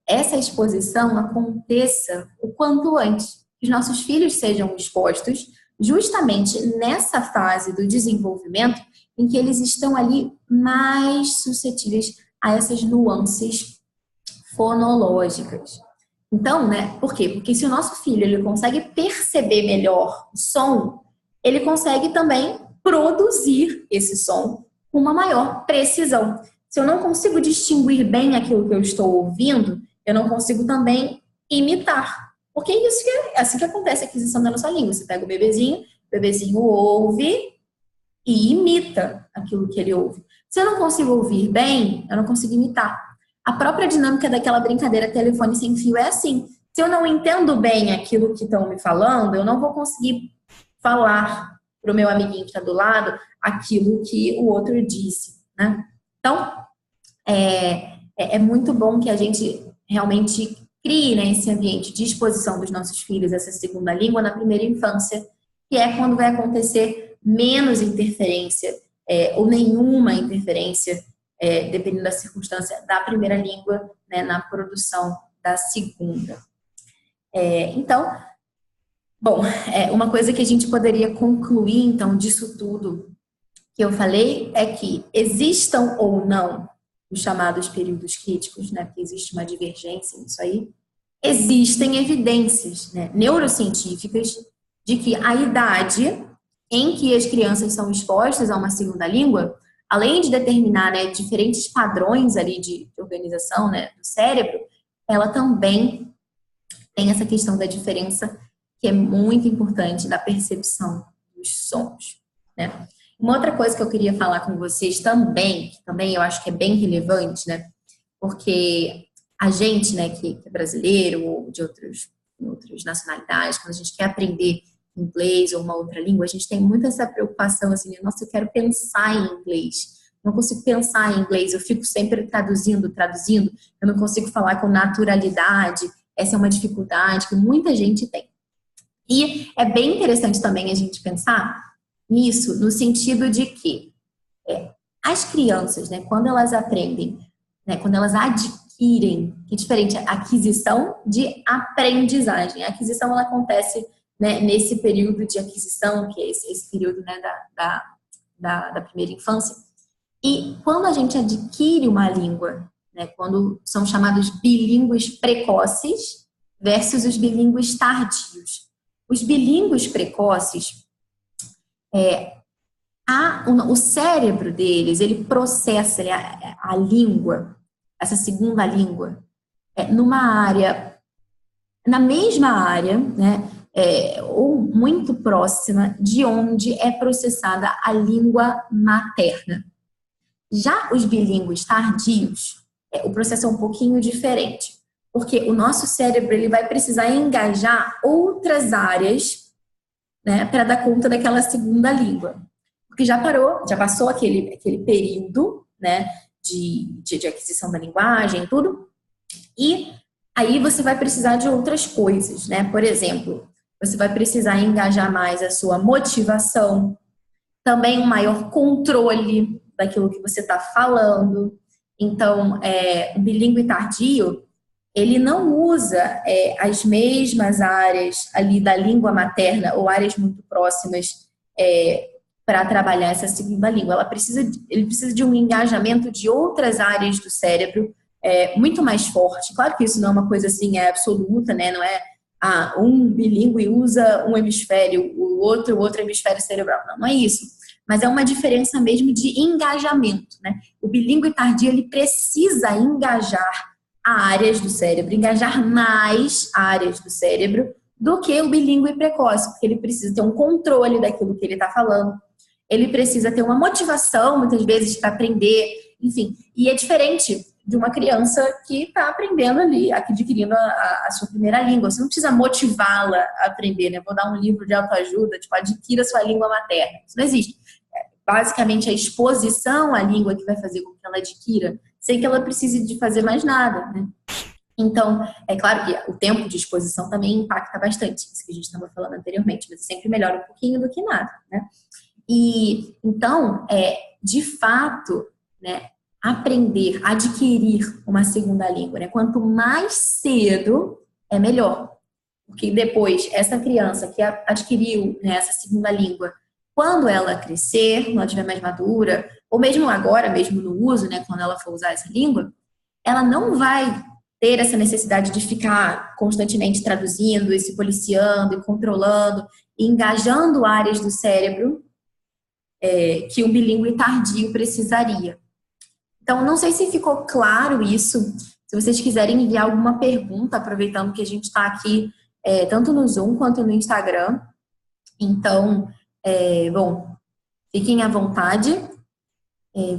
essa exposição aconteça o quanto antes. Que os nossos filhos sejam expostos justamente nessa fase do desenvolvimento em que eles estão ali mais suscetíveis a essas nuances fonológicas. Então, né, por quê? Porque se o nosso filho ele consegue perceber melhor o som, ele consegue também produzir esse som com uma maior precisão. Se eu não consigo distinguir bem aquilo que eu estou ouvindo, eu não consigo também imitar. Porque é isso é assim que acontece a aquisição da nossa língua. Você pega o bebezinho ouve e imita aquilo que ele ouve. Se eu não consigo ouvir bem, eu não consigo imitar. A própria dinâmica daquela brincadeira telefone sem fio é assim. Se eu não entendo bem aquilo que estão me falando, eu não vou conseguir falar para o meu amiguinho que está do lado aquilo que o outro disse, né? Então, é muito bom que a gente realmente crie, né, esse ambiente de exposição dos nossos filhos a essa segunda língua na primeira infância, que é quando vai acontecer menos interferência ou nenhuma interferência, dependendo da circunstância, da primeira língua, né, na produção da segunda. Então, bom, uma coisa que a gente poderia concluir, então, disso tudo que eu falei é que existam ou não os chamados períodos críticos, né, que existe uma divergência nisso aí, existem evidências, né, neurocientíficas de que a idade em que as crianças são expostas a uma segunda língua, além de determinar, né, diferentes padrões ali de organização, né, do cérebro, ela também tem essa questão da diferença que é muito importante da percepção dos sons, né? Uma outra coisa que eu queria falar com vocês também, que também eu acho que é bem relevante, né? Porque a gente, né, que é brasileiro ou de outras nacionalidades, quando a gente quer aprender inglês ou uma outra língua, a gente tem muito essa preocupação assim, nossa, eu quero pensar em inglês. Não consigo pensar em inglês, eu fico sempre traduzindo, eu não consigo falar com naturalidade. Essa é uma dificuldade que muita gente tem. E é bem interessante também a gente pensar nisso, no sentido de que as crianças, né, quando elas aprendem, né, quando elas adquirem, que é diferente, aquisição de aprendizagem. A aquisição, ela acontece, né, nesse período de aquisição, que é esse período, né, da primeira infância. E quando a gente adquire uma língua, né, quando são chamados bilíngues precoces versus os bilíngues tardios. Os bilíngues precoces, o cérebro deles, ele processa a língua, essa segunda língua, numa área, na mesma área, né, ou muito próxima de onde é processada a língua materna. Já os bilíngues tardios, o processo é um pouquinho diferente, porque o nosso cérebro ele vai precisar engajar outras áreas, né, para dar conta daquela segunda língua. Porque já passou aquele período, né, de aquisição da linguagem e tudo, e aí você vai precisar de outras coisas, né? Por exemplo, você vai precisar engajar mais a sua motivação, também um maior controle daquilo que você está falando. Então, o bilíngue tardio, ele não usa as mesmas áreas ali da língua materna ou áreas muito próximas para trabalhar essa segunda língua. Ele precisa de um engajamento de outras áreas do cérebro muito mais forte. Claro que isso não é uma coisa assim absoluta, né? Não é um bilíngue usa um hemisfério, o outro hemisfério cerebral. Não é isso. Mas é uma diferença mesmo de engajamento, né? O bilíngue tardio, ele precisa engajar áreas do cérebro, engajar mais áreas do cérebro do que o bilíngue precoce, porque ele precisa ter um controle daquilo que ele está falando, ele precisa ter uma motivação, muitas vezes, para aprender, enfim. E é diferente de uma criança que está aprendendo ali, adquirindo a sua primeira língua. Você não precisa motivá-la a aprender, né? Vou dar um livro de autoajuda, tipo, adquira sua língua materna. Isso não existe. Basicamente, a exposição à língua que vai fazer com que ela adquira, sem que ela precise de fazer mais nada, né? Então, é claro que o tempo de exposição também impacta bastante, isso que a gente estava falando anteriormente, mas é sempre melhor um pouquinho do que nada, né? E, então, de fato, né, aprender, adquirir uma segunda língua, né? Quanto mais cedo, é melhor. Porque depois, essa criança que adquiriu, né, essa segunda língua, quando ela crescer, quando ela estiver mais madura, ou mesmo agora, mesmo no uso, né, quando ela for usar essa língua, ela não vai ter essa necessidade de ficar constantemente traduzindo e se policiando e controlando e engajando áreas do cérebro que um bilíngue tardio precisaria. Então, não sei se ficou claro isso. Se vocês quiserem enviar alguma pergunta, aproveitando que a gente está aqui tanto no Zoom quanto no Instagram. Então, bom, fiquem à vontade.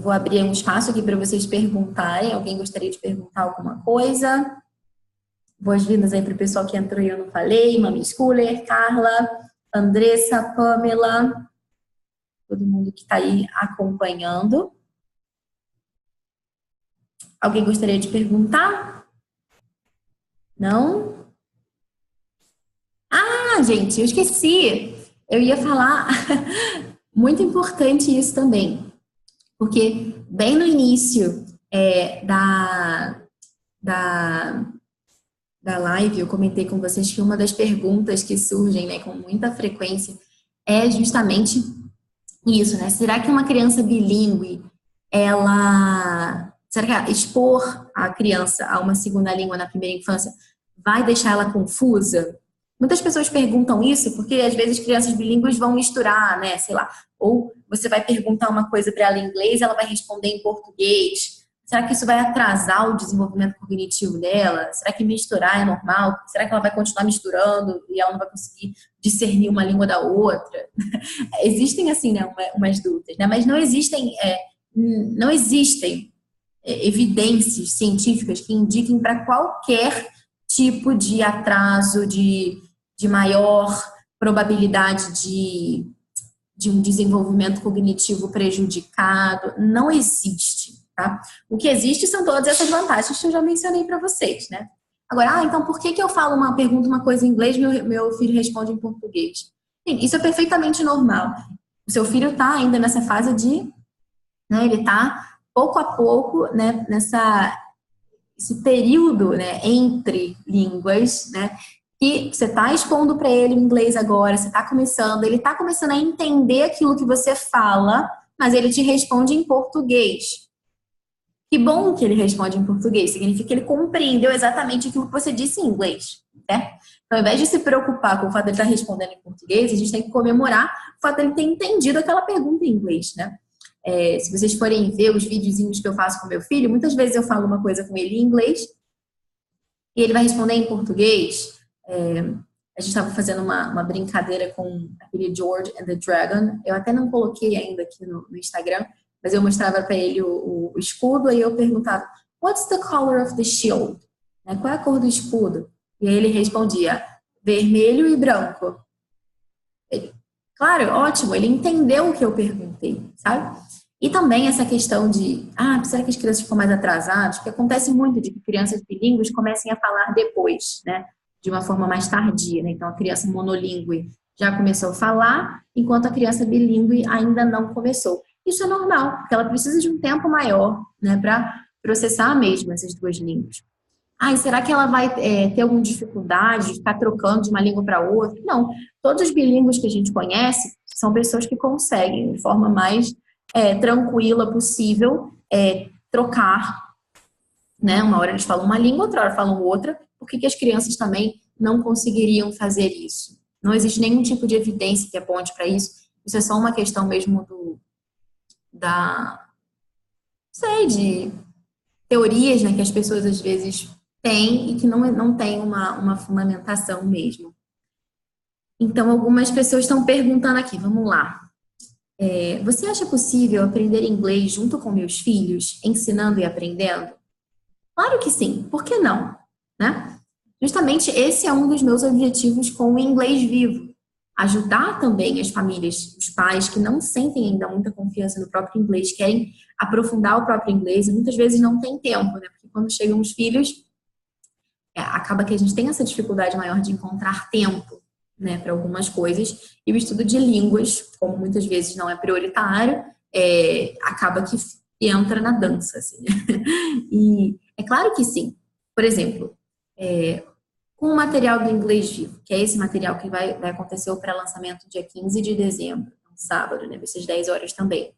Vou abrir um espaço aqui para vocês perguntarem. Alguém gostaria de perguntar alguma coisa? Boas-vindas aí para o pessoal que entrou e eu não falei. Mami Schuller, Carla, Andressa, Pamela, todo mundo que está aí acompanhando. Alguém gostaria de perguntar? Não? Ah, gente, eu esqueci. Eu ia falar, muito importante isso também, porque bem no início da live eu comentei com vocês que uma das perguntas que surgem, né, com muita frequência é justamente isso, né? Será que uma criança bilíngue, será que expor a criança a uma segunda língua na primeira infância vai deixar ela confusa? Muitas pessoas perguntam isso porque às vezes crianças bilíngues vão misturar, né? Sei lá, ou você vai perguntar uma coisa para ela em inglês, ela vai responder em português. Será que isso vai atrasar o desenvolvimento cognitivo dela? Será que misturar é normal? Será que ela vai continuar misturando e ela não vai conseguir discernir uma língua da outra? Existem, assim, né, umas dúvidas, né? Mas não existem evidências científicas que indiquem para qualquer tipo de atraso, de maior probabilidade de um desenvolvimento cognitivo prejudicado. Não existe, tá? O que existe são todas essas vantagens que eu já mencionei para vocês, né? Agora, então por que eu falo pergunto uma coisa em inglês e meu filho responde em português? Isso é perfeitamente normal. O seu filho está ainda nessa fase né, ele está pouco a pouco, né, esse período, né, entre línguas, né, que você está expondo para ele o inglês agora, ele está começando a entender aquilo que você fala, mas ele te responde em português. Que bom que ele responde em português, significa que ele compreendeu exatamente aquilo que você disse em inglês. certo? Então, ao invés de se preocupar com o fato de ele estar respondendo em português, a gente tem que comemorar o fato de ele ter entendido aquela pergunta em inglês, né? Se vocês forem ver os videozinhos que eu faço com meu filho, muitas vezes eu falo uma coisa com ele em inglês e ele vai responder em português. A gente estava fazendo uma brincadeira com aquele George and the Dragon. Eu até não coloquei ainda aqui no Instagram, mas eu mostrava para ele o escudo e eu perguntava, what's the color of the shield? Qual é a cor do escudo? E aí ele respondia, vermelho e branco. Claro, ótimo, ele entendeu o que eu perguntei, sabe? E também essa questão de, será que as crianças ficam mais atrasadas? Porque acontece muito de que crianças bilíngues comecem a falar depois, né? De uma forma mais tardia, né? Então, a criança monolíngue já começou a falar, enquanto a criança bilíngue ainda não começou. Isso é normal, porque ela precisa de um tempo maior, né? Para processar mesmo essas duas línguas. E será que ela vai ter alguma dificuldade de ficar trocando de uma língua para outra? Não. Todos os bilíngues que a gente conhece são pessoas que conseguem, de forma mais tranquila possível, trocar, né? Uma hora eles falam uma língua, outra hora falam outra. Por que as crianças também não conseguiriam fazer isso? Não existe nenhum tipo de evidência que aponte para isso. Isso é só uma questão mesmo de teorias, né, que as pessoas às vezes têm e que não tem uma fundamentação mesmo. Então, algumas pessoas estão perguntando aqui, vamos lá. Você acha possível aprender inglês junto com meus filhos, ensinando e aprendendo? Claro que sim, por que não? Né? Justamente esse é um dos meus objetivos com o Inglês Vivo. Ajudar também as famílias, os pais que não sentem ainda muita confiança no próprio inglês, querem aprofundar o próprio inglês e muitas vezes não tem tempo, né? Porque quando chegam os filhos, acaba que a gente tem essa dificuldade maior de encontrar tempo, né, para algumas coisas. E o estudo de línguas, como muitas vezes não é prioritário, acaba que entra na dança, assim. E é claro que sim. Por exemplo, com o material do Inglês Vivo, que é esse material que vai acontecer o pré-lançamento dia 15 de dezembro, sábado, né? Vai ser às 10 horas também.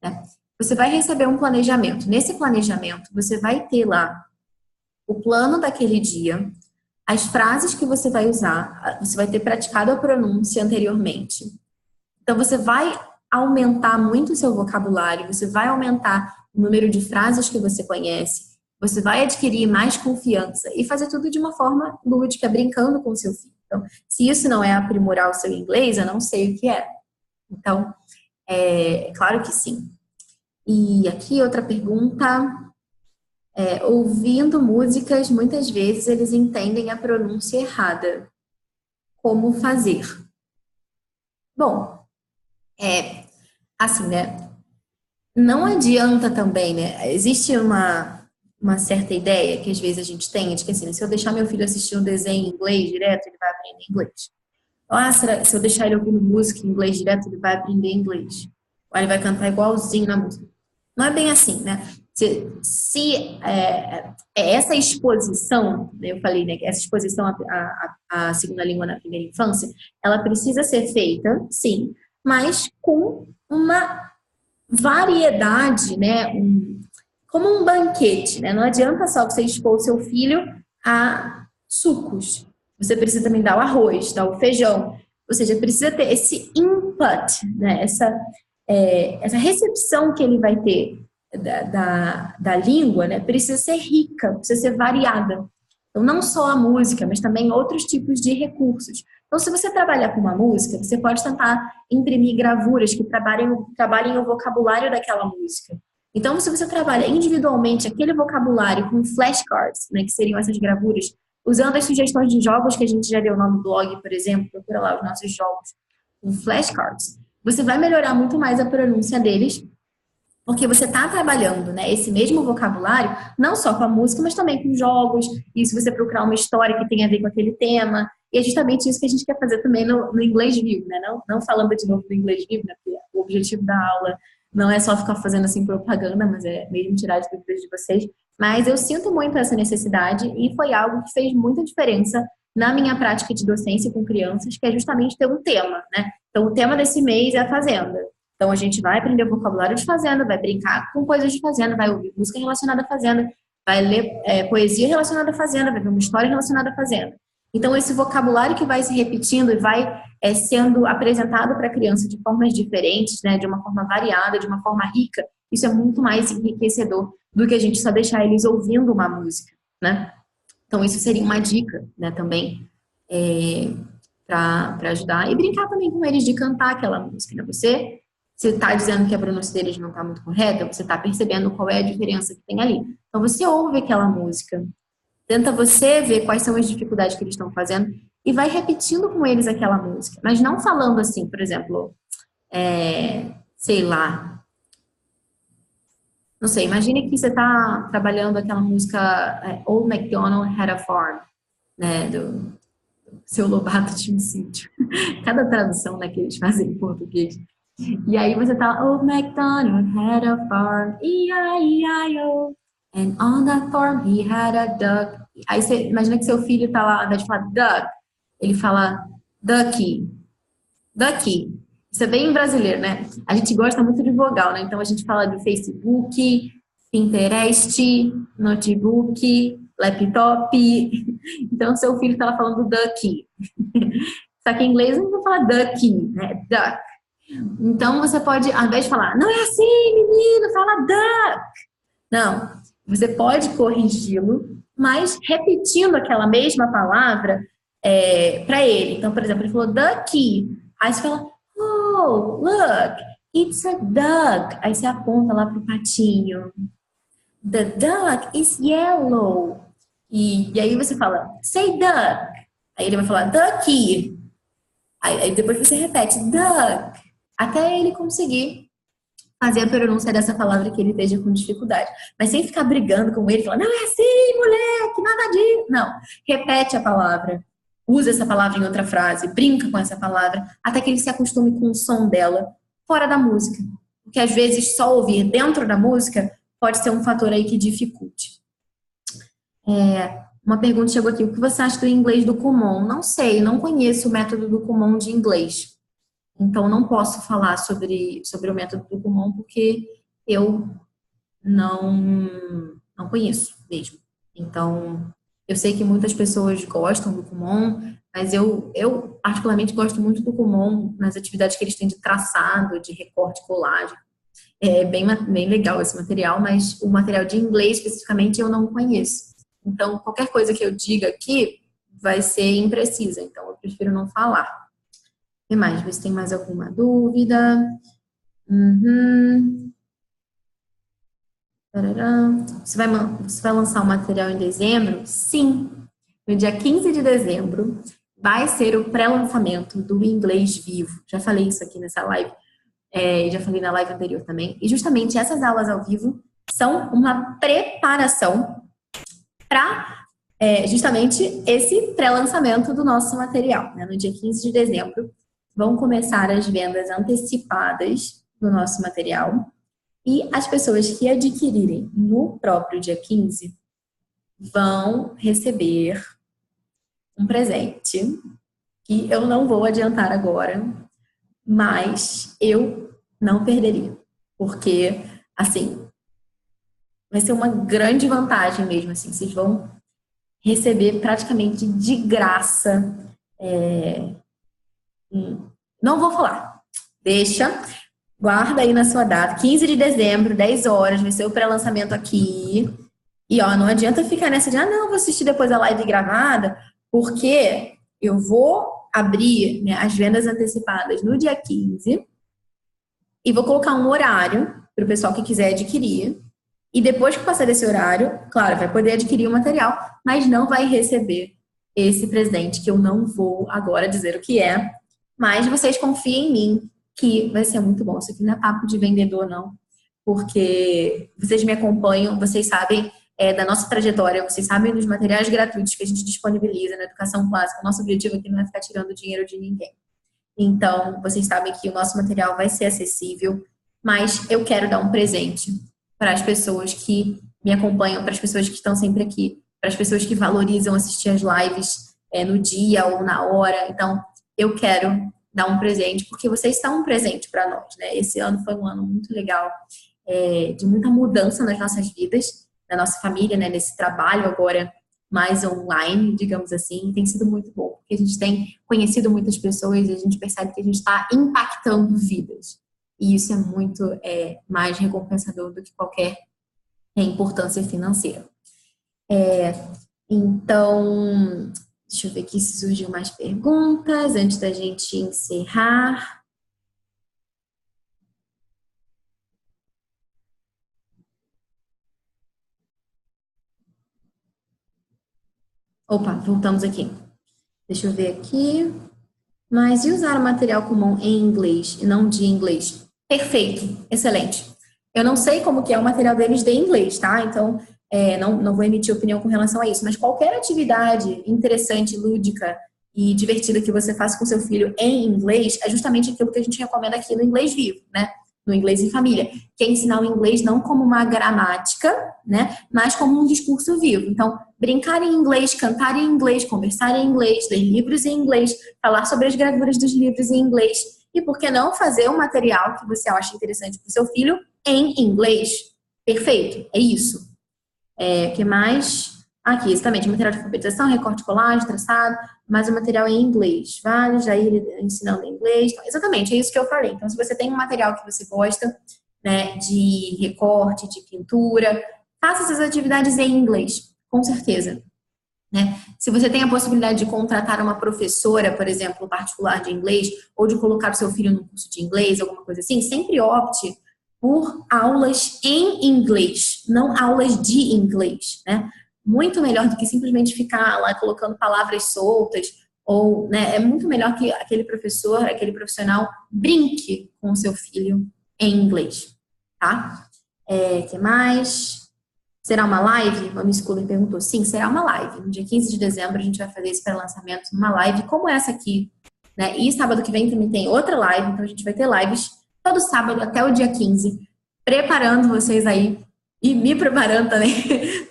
Né? Você vai receber um planejamento. Nesse planejamento, você vai ter lá o plano daquele dia, as frases que você vai usar, você vai ter praticado a pronúncia anteriormente. Então, você vai aumentar muito o seu vocabulário, você vai aumentar o número de frases que você conhece, você vai adquirir mais confiança e fazer tudo de uma forma lúdica, brincando com o seu filho. Então, se isso não é aprimorar o seu inglês, eu não sei o que é. Então, claro que sim. E aqui outra pergunta. Ouvindo músicas, muitas vezes eles entendem a pronúncia errada. Como fazer? Bom, assim, né? Não adianta também, né? Existe uma certa ideia que às vezes a gente tem de que assim, se eu deixar meu filho assistir um desenho em inglês direto, ele vai aprender inglês. Se eu deixar ele ouvindo música em inglês direto, ele vai aprender inglês. Ou ele vai cantar igualzinho na música. Não é bem assim, né? Se essa exposição, eu falei, né, que essa exposição à segunda língua na primeira infância, ela precisa ser feita, sim, mas com uma variedade, né, como um banquete, né? Não adianta só você expor o seu filho a sucos. Você precisa também dar o arroz, dar o feijão. Ou seja, precisa ter esse input, né? Essa recepção que ele vai ter da língua, né, precisa ser rica, precisa ser variada. Então, não só a música, mas também outros tipos de recursos. Então, se você trabalhar com uma música, você pode tentar imprimir gravuras que trabalhem o vocabulário daquela música. Então, se você trabalha individualmente aquele vocabulário com flashcards, né, que seriam essas gravuras, usando as sugestões de jogos que a gente já deu no blog, por exemplo, procura lá os nossos jogos com flashcards, você vai melhorar muito mais a pronúncia deles, porque você está trabalhando, né, esse mesmo vocabulário, não só com a música, mas também com jogos, e se você procurar uma história que tenha a ver com aquele tema, e é justamente isso que a gente quer fazer também no Inglês Vivo, né? Não falando de novo do Inglês Vivo, né? Porque o objetivo da aula não é só ficar fazendo assim propaganda, mas é mesmo tirar as dúvidas de vocês. Mas eu sinto muito essa necessidade e foi algo que fez muita diferença na minha prática de docência com crianças, que é justamente ter um tema, né? Então, o tema desse mês é a fazenda. Então, a gente vai aprender o vocabulário de fazenda, vai brincar com coisas de fazenda, vai ouvir música relacionada à fazenda, vai ler poesia relacionada à fazenda, vai ver uma história relacionada à fazenda. Então, esse vocabulário que vai se repetindo e vai sendo apresentado para a criança de formas diferentes, né, de uma forma variada, de uma forma rica, isso é muito mais enriquecedor do que a gente só deixar eles ouvindo uma música, né? Então, isso seria uma dica, né, também, para ajudar. E brincar também com eles de cantar aquela música, né? Você está dizendo que a pronúncia deles não está muito correta, você está percebendo qual é a diferença que tem ali. Então, você ouve aquela música, tenta você ver quais são as dificuldades que eles estão fazendo e vai repetindo com eles aquela música. Mas não falando assim, por exemplo, sei lá, não sei, imagine que você está trabalhando aquela música Old MacDonald Had a Farm, né, do Seu Lobato tinha um sítio. Cada tradução, né, que eles fazem em português. E aí você tá, Old MacDonald had a farm, E-I-E-I-O, and on that farm he had a duck. Aí você imagina que seu filho tá lá, ao invés de falar duck, ele fala ducky, ducky. Isso é bem brasileiro, né? A gente gosta muito de vogal, né? Então a gente fala do Facebook, Pinterest, notebook, laptop. Então seu filho tá lá falando ducky. Só que em inglês não vai falar ducky, né? Duck. Então você pode, ao invés de falar, não é assim, menino, fala duck. Não, você pode corrigi-lo, mas repetindo aquela mesma palavra para ele. Então, por exemplo, ele falou ducky. Aí você fala, oh, look, it's a duck. Aí você aponta lá pro patinho. The duck is yellow. E aí você fala, say duck. Aí ele vai falar, ducky. Aí depois você repete, duck. Até ele conseguir fazer a pronúncia dessa palavra que ele esteja com dificuldade. Mas sem ficar brigando com ele, falando, não é assim, moleque, nada disso. Não, repete a palavra, usa essa palavra em outra frase, brinca com essa palavra, até que ele se acostume com o som dela fora da música. Porque às vezes só ouvir dentro da música pode ser um fator aí que dificulte. Uma pergunta chegou aqui, o que você acha do inglês do Kumon? Não sei, não conheço o método do Kumon de inglês. Então, não posso falar sobre o método do Kumon porque eu não conheço mesmo. Então, eu sei que muitas pessoas gostam do Kumon, mas eu particularmente gosto muito do Kumon nas atividades que eles têm de traçado, de recorte, colagem. É bem legal esse material, mas o material de inglês, especificamente, eu não conheço. Então, qualquer coisa que eu diga aqui vai ser imprecisa, então eu prefiro não falar. O que mais? Ver se tem mais alguma dúvida. Você vai lançar o material em dezembro? Sim. No dia 15 de dezembro vai ser o pré-lançamento do Inglês Vivo. Já falei isso aqui nessa live. Já falei na live anterior também. E justamente essas aulas ao vivo são uma preparação para justamente esse pré-lançamento do nosso material. Né? No dia 15 de dezembro vão começar as vendas antecipadas do nosso material e as pessoas que adquirirem no próprio dia 15 vão receber um presente que eu não vou adiantar agora, mas eu não perderia, porque, assim, vai ser uma grande vantagem mesmo, assim, vocês vão receber praticamente de graça. Não vou falar. Deixa, guarda aí na sua data. 15 de dezembro, 10 horas, vai ser o pré-lançamento aqui. E, ó, não adianta ficar nessa de, não, vou assistir depois a live gravada, porque eu vou abrir, né, as vendas antecipadas no dia 15 e vou colocar um horário para o pessoal que quiser adquirir. E depois que passar desse horário, claro, vai poder adquirir o material, mas não vai receber esse presente, que eu não vou agora dizer o que é. Mas vocês confiem em mim que vai ser muito bom. Isso aqui não é papo de vendedor, não. Porque vocês me acompanham, vocês sabem da nossa trajetória, vocês sabem dos materiais gratuitos que a gente disponibiliza na educação clássica. O nosso objetivo aqui não é ficar tirando dinheiro de ninguém. Então, vocês sabem que o nosso material vai ser acessível, mas eu quero dar um presente para as pessoas que me acompanham, para as pessoas que estão sempre aqui, para as pessoas que valorizam assistir as lives no dia ou na hora. Então, eu quero dar um presente, porque vocês são um presente para nós, né? Esse ano foi um ano muito legal, de muita mudança nas nossas vidas, na nossa família, né? Nesse trabalho agora mais online, digamos assim, e tem sido muito bom, porque a gente tem conhecido muitas pessoas e a gente percebe que a gente está impactando vidas. E isso é muito mais recompensador do que qualquer importância financeira. Então, deixa eu ver aqui se surgiu mais perguntas antes da gente encerrar. Opa, voltamos aqui. Deixa eu ver aqui. Mas e usar o material comum em inglês e não de inglês? Perfeito, excelente. Eu não sei como que é o material deles de inglês, tá? Então, não vou emitir opinião com relação a isso. Mas qualquer atividade interessante, lúdica e divertida que você faça com seu filho em inglês é justamente aquilo que a gente recomenda aqui no Inglês Vivo, né? No Inglês em Família, que é ensinar o inglês não como uma gramática, né? Mas como um discurso vivo. Então, brincar em inglês, cantar em inglês, conversar em inglês, ler livros em inglês, falar sobre as gravuras dos livros em inglês e, por que não, fazer um material que você acha interessante para o seu filho em inglês. Perfeito, é isso. O que mais? Aqui, exatamente, material de alfabetização, recorte, colagem, traçado, mas o material em inglês. Vale, já ir ensinando em inglês. Então, exatamente, é isso que eu falei. Então, se você tem um material que você gosta, né, de recorte, de pintura, faça essas atividades em inglês, com certeza. Né? Se você tem a possibilidade de contratar uma professora, por exemplo, particular de inglês, ou de colocar o seu filho num curso de inglês, alguma coisa assim, sempre opte por aulas em inglês, não aulas de inglês, né? Muito melhor do que simplesmente ficar lá colocando palavras soltas, ou, né, é muito melhor que aquele professor, aquele profissional brinque com o seu filho em inglês, tá? Que mais? Será uma live? Uma Miss Schooler perguntou. Sim, será uma live. No dia 15 de dezembro a gente vai fazer esse pré-lançamento numa live como essa aqui, né? E sábado que vem também tem outra live, então a gente vai ter lives todo sábado até o dia 15, preparando vocês aí e me preparando também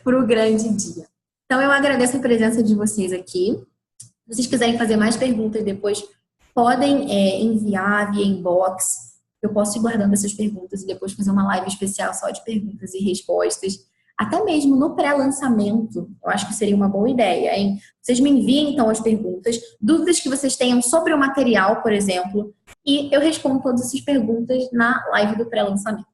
para o grande dia. Então eu agradeço a presença de vocês aqui. Se vocês quiserem fazer mais perguntas depois, podem enviar via inbox. Eu posso ir guardando essas perguntas e depois fazer uma live especial só de perguntas e respostas. Até mesmo no pré-lançamento, eu acho que seria uma boa ideia, hein? Vocês me enviem, então, as perguntas, dúvidas que vocês tenham sobre o material, por exemplo, e eu respondo todas essas perguntas na live do pré-lançamento,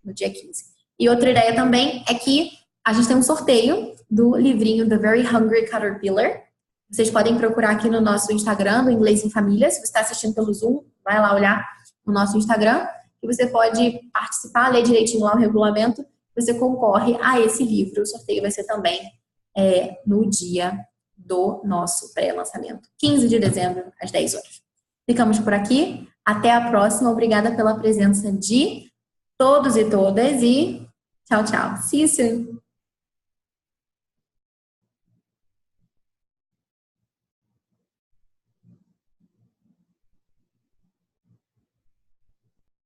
no dia 15. E outra ideia também é que a gente tem um sorteio do livrinho The Very Hungry Caterpillar. Vocês podem procurar aqui no nosso Instagram, do Inglês em Família. Se você está assistindo pelo Zoom, vai lá olhar no nosso Instagram, e você pode participar, ler direitinho lá o regulamento, você concorre a esse livro. O sorteio vai ser também no dia do nosso pré-lançamento, 15 de dezembro, às 10 horas. Ficamos por aqui. Até a próxima. Obrigada pela presença de todos e todas e tchau, tchau. See you soon.